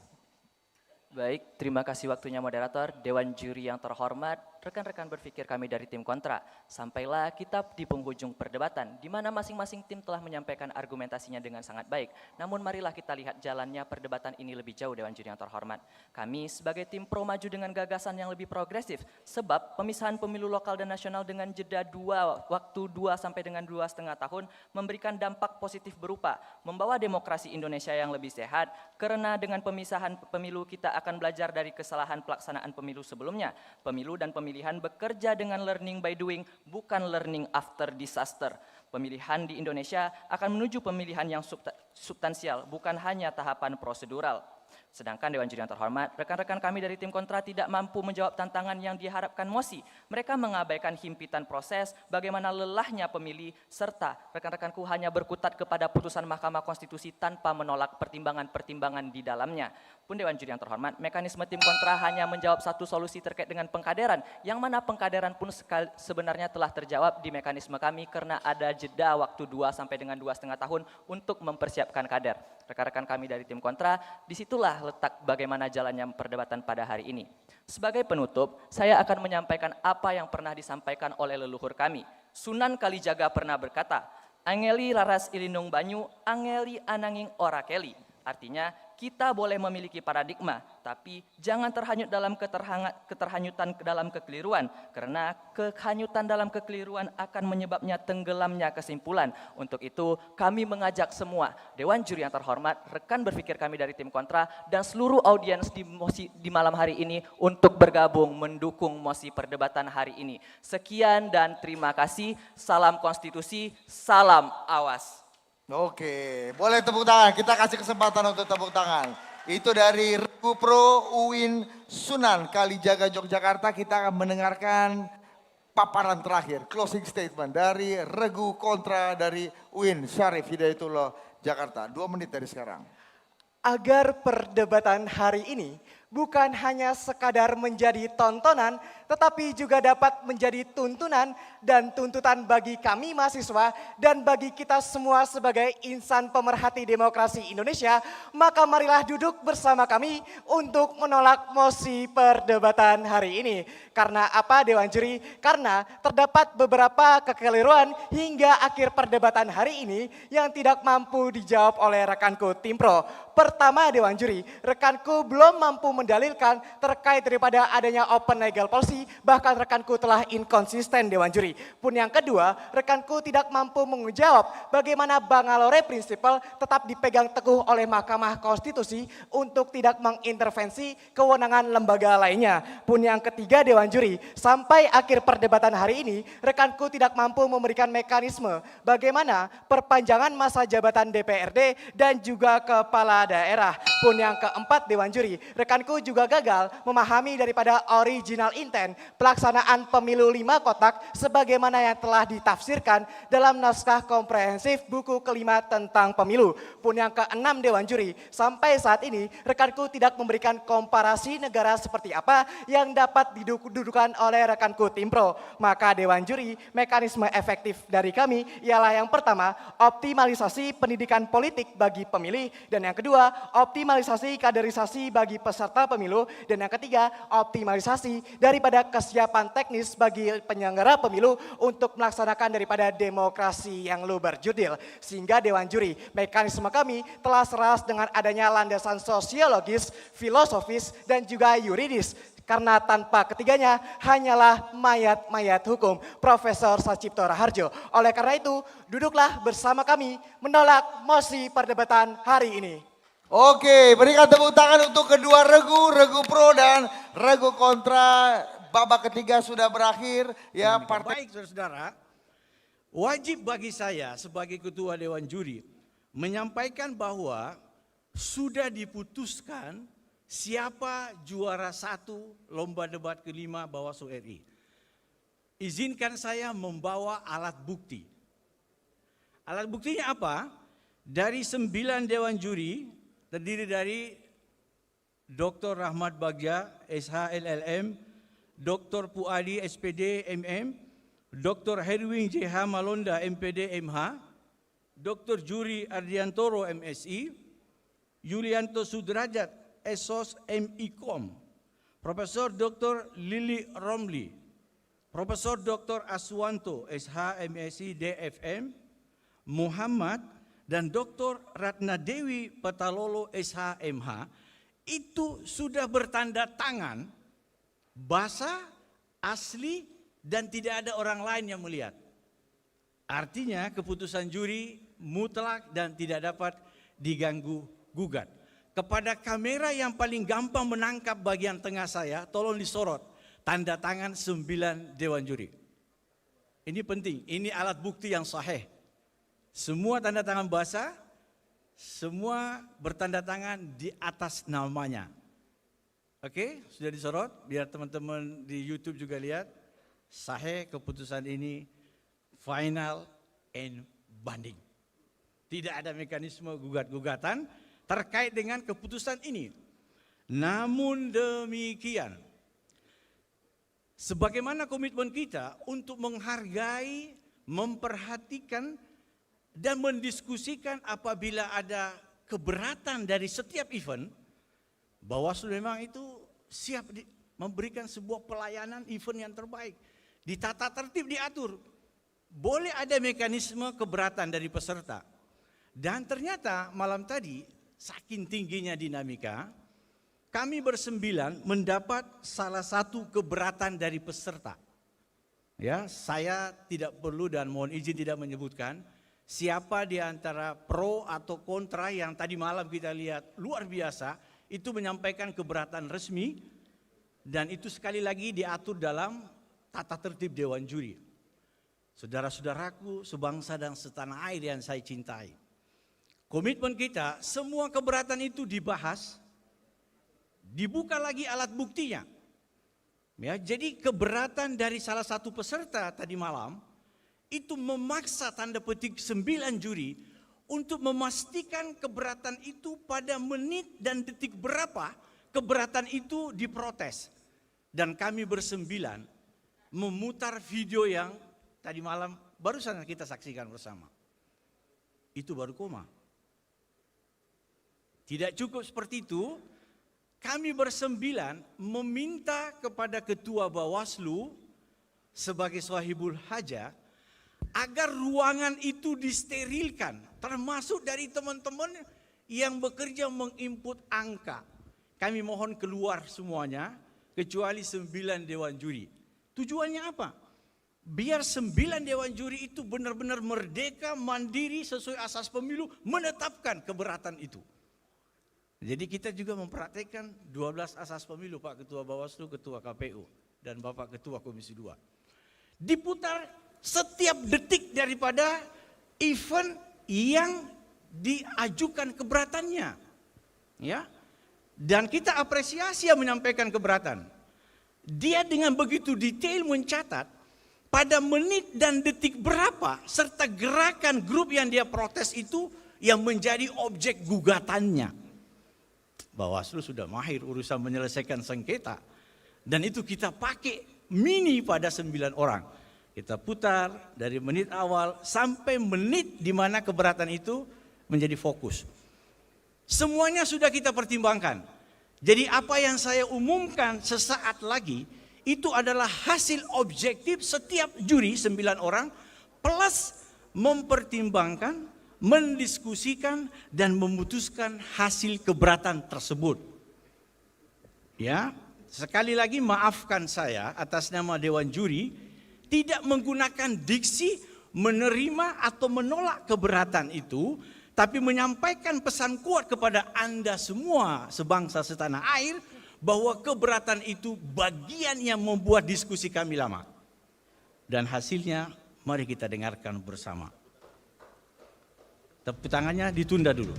Baik, terima kasih waktunya moderator, Dewan Juri yang terhormat, rekan-rekan berpikir kami dari tim kontra. Sampailah kita di penghujung perdebatan, di mana masing-masing tim telah menyampaikan argumentasinya dengan sangat baik. Namun marilah kita lihat jalannya perdebatan ini lebih jauh, Dewan Juri yang terhormat. Kami sebagai tim pro maju dengan gagasan yang lebih progresif, sebab pemisahan pemilu lokal dan nasional dengan jeda waktu 2 sampai dengan 2,5 tahun memberikan dampak positif berupa membawa demokrasi Indonesia yang lebih sehat, karena dengan pemisahan pemilu kita akan belajar dari kesalahan pelaksanaan pemilu sebelumnya. Pemilu dan pemilihan bekerja dengan learning by doing, bukan learning after disaster. Pemilihan di Indonesia akan menuju pemilihan yang substansial, bukan hanya tahapan prosedural. Sedangkan Dewan Juri yang terhormat, rekan-rekan kami dari tim kontra tidak mampu menjawab tantangan yang diharapkan mosi. Mereka mengabaikan himpitan proses, bagaimana lelahnya pemilih, serta rekan-rekanku hanya berkutat kepada putusan Mahkamah Konstitusi tanpa menolak pertimbangan-pertimbangan di dalamnya. Pun Dewan Juri yang terhormat, mekanisme tim kontra hanya menjawab satu solusi terkait dengan pengkaderan, yang mana pengkaderan pun sebenarnya telah terjawab di mekanisme kami karena ada jeda waktu 2 sampai dengan 2,5 tahun untuk mempersiapkan kader. Rekan-rekan kami dari tim kontra, disitulah letak bagaimana jalannya perdebatan pada hari ini. Sebagai penutup, saya akan menyampaikan apa yang pernah disampaikan oleh leluhur kami. Sunan Kalijaga pernah berkata, "Angeli laras ilinung banyu, angeli ananging ora keli." Artinya, kita boleh memiliki paradigma, tapi jangan terhanyut dalam keterhanyutan dalam kekeliruan, karena kehanyutan dalam kekeliruan akan menyebabnya tenggelamnya kesimpulan. Untuk itu, kami mengajak semua, Dewan Juri yang terhormat, rekan berpikir kami dari tim kontra, dan seluruh audiens di malam hari ini untuk bergabung mendukung mosi perdebatan hari ini. Sekian dan terima kasih, salam konstitusi, salam awas. Oke, boleh tepuk tangan. Kita kasih kesempatan untuk tepuk tangan. Itu dari Regu Pro UIN Sunan Kalijaga Yogyakarta. Kita akan mendengarkan paparan terakhir, closing statement dari Regu Kontra dari UIN Syarif Hidayatullah Jakarta. 2 menit dari sekarang. Agar perdebatan hari ini bukan hanya sekadar menjadi tontonan, tetapi juga dapat menjadi tuntunan dan tuntutan bagi kami mahasiswa dan bagi kita semua sebagai insan pemerhati demokrasi Indonesia, maka marilah duduk bersama kami untuk menolak mosi perdebatan hari ini. Karena apa Dewan Juri? Karena terdapat beberapa kekeliruan hingga akhir perdebatan hari ini yang tidak mampu dijawab oleh rekanku tim pro. Pertama Dewan Juri, rekanku belum mampu mendalilkan terkait daripada adanya open legal policy, bahkan rekanku telah inkonsisten Dewan Juri. Pun yang kedua, rekanku tidak mampu menjawab bagaimana Bangalore Principle tetap dipegang teguh oleh Mahkamah Konstitusi untuk tidak mengintervensi kewenangan lembaga lainnya. Pun yang ketiga Dewan Juri, sampai akhir perdebatan hari ini, rekanku tidak mampu memberikan mekanisme bagaimana perpanjangan masa jabatan DPRD dan juga kepala daerah. Pun yang keempat Dewan Juri, rekanku juga gagal memahami daripada original intent pelaksanaan pemilu 5 kotak sebagaimana yang telah ditafsirkan dalam naskah komprehensif buku kelima tentang pemilu. Pun yang keenam Dewan Juri, sampai saat ini rekanku tidak memberikan komparasi negara seperti apa yang dapat didudukan oleh rekanku tim pro. Maka Dewan Juri, mekanisme efektif dari kami ialah yang pertama, optimalisasi pendidikan politik bagi pemilih, dan yang kedua, optimalisasi kaderisasi bagi peserta pemilu, dan yang ketiga, optimalisasi daripada kesiapan teknis bagi penyelenggara pemilu untuk melaksanakan daripada demokrasi yang luber jurdil. Sehingga Dewan Juri, mekanisme kami telah selaras dengan adanya landasan sosiologis, filosofis, dan juga yuridis. Karena tanpa ketiganya hanyalah mayat-mayat hukum. Profesor Sacipto Raharjo. Oleh karena itu, duduklah bersama kami menolak mosi perdebatan hari ini. Oke, berikan tepuk tangan untuk kedua regu pro dan regu kontra. Babak ketiga sudah berakhir. Ya, partai. Baik saudara-saudara, wajib bagi saya sebagai ketua Dewan Juri menyampaikan bahwa sudah diputuskan siapa juara 1 lomba debat kelima Bawaslu RI. Izinkan saya membawa alat bukti. Alat buktinya apa? Dari 9 Dewan Juri, terdiri dari Dr. Rahmat Bagja, SH LLM, Dr. Puadi, SPD MM, Dr. Herwin JH Malonda, MPD MH, Dr. Juri Ardiantoro, MSI, Yulianto Sudrajat, Esos MIKOM, Profesor Dr. Lili Romli, Profesor Dr. Aswanto, SH MSI DFM, Muhammad, dan Dr. Ratna Dewi Petalolo, SH MH, itu sudah bertanda tangan, basah, asli, dan tidak ada orang lain yang melihat. Artinya keputusan juri mutlak dan tidak dapat diganggu gugat. Kepada kamera yang paling gampang menangkap bagian tengah saya, tolong disorot tanda tangan 9 Dewan Juri. Ini penting, ini alat bukti yang sahih. Semua tanda tangan basah, semua bertanda tangan di atas namanya. Oke, sudah disorot, biar teman-teman di YouTube juga lihat. Sahih keputusan ini final and binding. Tidak ada mekanisme gugat-gugatan terkait dengan keputusan ini. Namun demikian, sebagaimana komitmen kita untuk menghargai, memperhatikan, dan mendiskusikan apabila ada keberatan dari setiap event, Bawaslu memang itu siap memberikan sebuah pelayanan event yang terbaik. Ditata tertib, diatur. Boleh ada mekanisme keberatan dari peserta. Dan ternyata malam tadi, saking tingginya dinamika, kami bersembilan mendapat salah satu keberatan dari peserta. Ya, saya tidak perlu dan mohon izin tidak menyebutkan siapa di antara pro atau kontra yang tadi malam kita lihat luar biasa, itu menyampaikan keberatan resmi dan itu sekali lagi diatur dalam tata tertib Dewan Juri. Saudara-saudaraku sebangsa dan setanah air yang saya cintai. Komitmen kita, semua keberatan itu dibahas, dibuka lagi alat buktinya. Ya, jadi keberatan dari salah satu peserta tadi malam, itu memaksa tanda petik 9 juri untuk memastikan keberatan itu pada menit dan detik berapa keberatan itu diprotes. Dan kami bersembilan memutar video yang tadi malam barusan kita saksikan bersama. Itu baru koma. Tidak cukup seperti itu, kami bersembilan meminta kepada Ketua Bawaslu sebagai sahibul hajah agar ruangan itu disterilkan, termasuk dari teman-teman yang bekerja menginput angka. kami mohon keluar semuanya, kecuali 9 dewan juri. Tujuannya apa? Biar 9 dewan juri itu benar-benar merdeka, mandiri, sesuai asas pemilu, menetapkan keberatan itu. Jadi kita juga mempraktekkan 12 asas pemilu, Pak Ketua Bawaslu, Ketua KPU, dan Bapak Ketua Komisi 2. Diputar setiap detik daripada event yang diajukan keberatannya. Ya. Dan kita apresiasi yang menyampaikan keberatan. Dia dengan begitu detail mencatat pada menit dan detik berapa serta gerakan grup yang dia protes itu yang menjadi objek gugatannya. Bawaslu sudah mahir urusan menyelesaikan sengketa. Dan itu kita pakai mini pada 9 orang. Kita putar dari menit awal sampai menit di mana keberatan itu menjadi fokus. Semuanya sudah kita pertimbangkan. Jadi apa yang saya umumkan sesaat lagi itu adalah hasil objektif setiap juri 9 orang plus mempertimbangkan, mendiskusikan dan memutuskan hasil keberatan tersebut. Ya, sekali lagi maafkan saya atas nama Dewan Juri tidak menggunakan diksi menerima atau menolak keberatan itu, tapi menyampaikan pesan kuat kepada Anda semua sebangsa setanah air bahwa keberatan itu bagian yang membuat diskusi kami lama. Dan hasilnya mari kita dengarkan bersama. Tepuk tangannya ditunda dulu.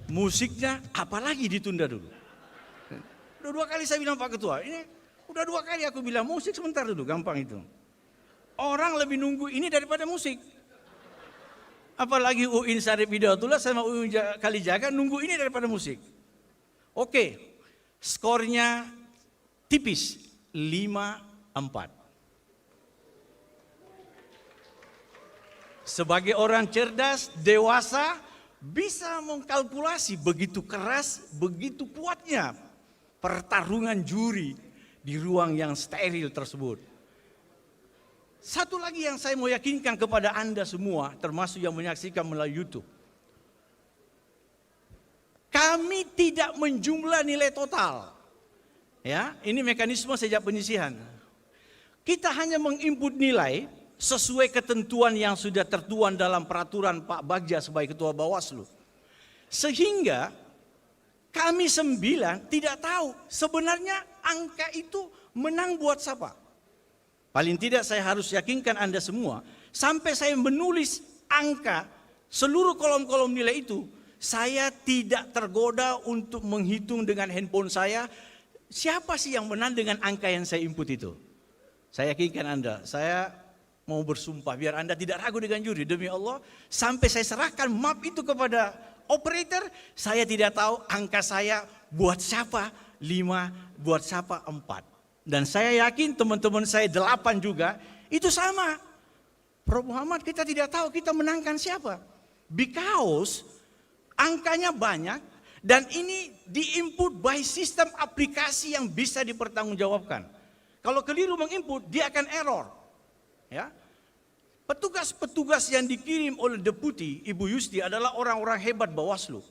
Musiknya apalagi ditunda dulu. Udah 2 kali saya bilang Pak Ketua, ini udah 2 kali aku bilang musik sebentar dulu, gampang itu. Orang lebih nunggu ini daripada musik. Apalagi UIN Syarif Hidayatullah sama UIN Kalijaga nunggu ini daripada musik. Oke, skornya tipis 5-4. Sebagai orang cerdas, dewasa, bisa mengkalkulasi begitu keras, begitu kuatnya pertarungan juri di ruang yang steril tersebut. Satu lagi yang saya mau yakinkan kepada Anda semua, termasuk yang menyaksikan melalui YouTube. Kami tidak menjumlah nilai total. Ya, ini mekanisme sejak penyisihan. Kita hanya menginput nilai sesuai ketentuan yang sudah tertuang dalam peraturan Pak Bagja sebagai Ketua Bawaslu. Sehingga kami 9 tidak tahu sebenarnya angka itu menang buat siapa. Paling tidak saya harus yakinkan Anda semua, sampai saya menulis angka seluruh kolom-kolom nilai itu, saya tidak tergoda untuk menghitung dengan handphone saya, siapa sih yang menang dengan angka yang saya input itu. Saya yakinkan Anda, saya mau bersumpah biar Anda tidak ragu dengan juri, demi Allah, sampai saya serahkan map itu kepada operator, saya tidak tahu angka saya buat siapa 5, buat siapa 4. Dan saya yakin teman-teman saya 8 juga, itu sama. Prof Muhammad kita tidak tahu kita menangkan siapa. Because angkanya banyak dan ini diinput by sistem aplikasi yang bisa dipertanggungjawabkan. Kalau keliru menginput dia akan error. Ya. Petugas-petugas yang dikirim oleh Deputi Ibu Yusti adalah orang-orang hebat Bawaslu.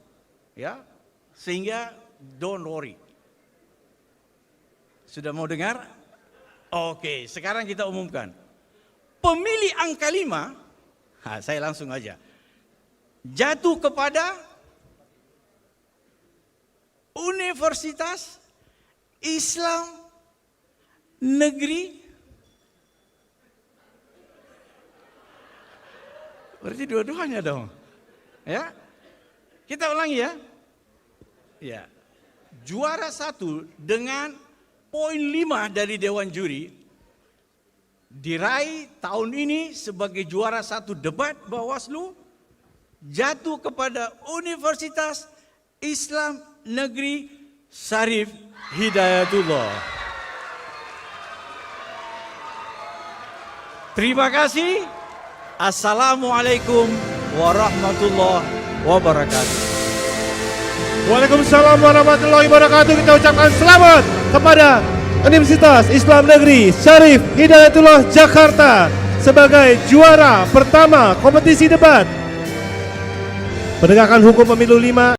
Ya. Sehingga don't worry. Sudah mau dengar? Oke, sekarang kita umumkan. Pemilih angka 5, saya langsung aja. Jatuh kepada Universitas Islam Negeri. Berarti dua-duanya dong. Ya. Kita ulangi ya. Ya. Juara 1 dengan poin 5 dari Dewan Juri diraih tahun ini sebagai juara 1 debat Bawaslu jatuh kepada Universitas Islam Negeri Syarif Hidayatullah. Terima kasih. Assalamualaikum warahmatullahi wabarakatuh. Waalaikumsalam warahmatullahi wabarakatuh. Kita ucapkan selamat kepada Universitas Islam Negeri Syarif Hidayatullah Jakarta sebagai juara pertama kompetisi debat penegakan hukum pemilu 5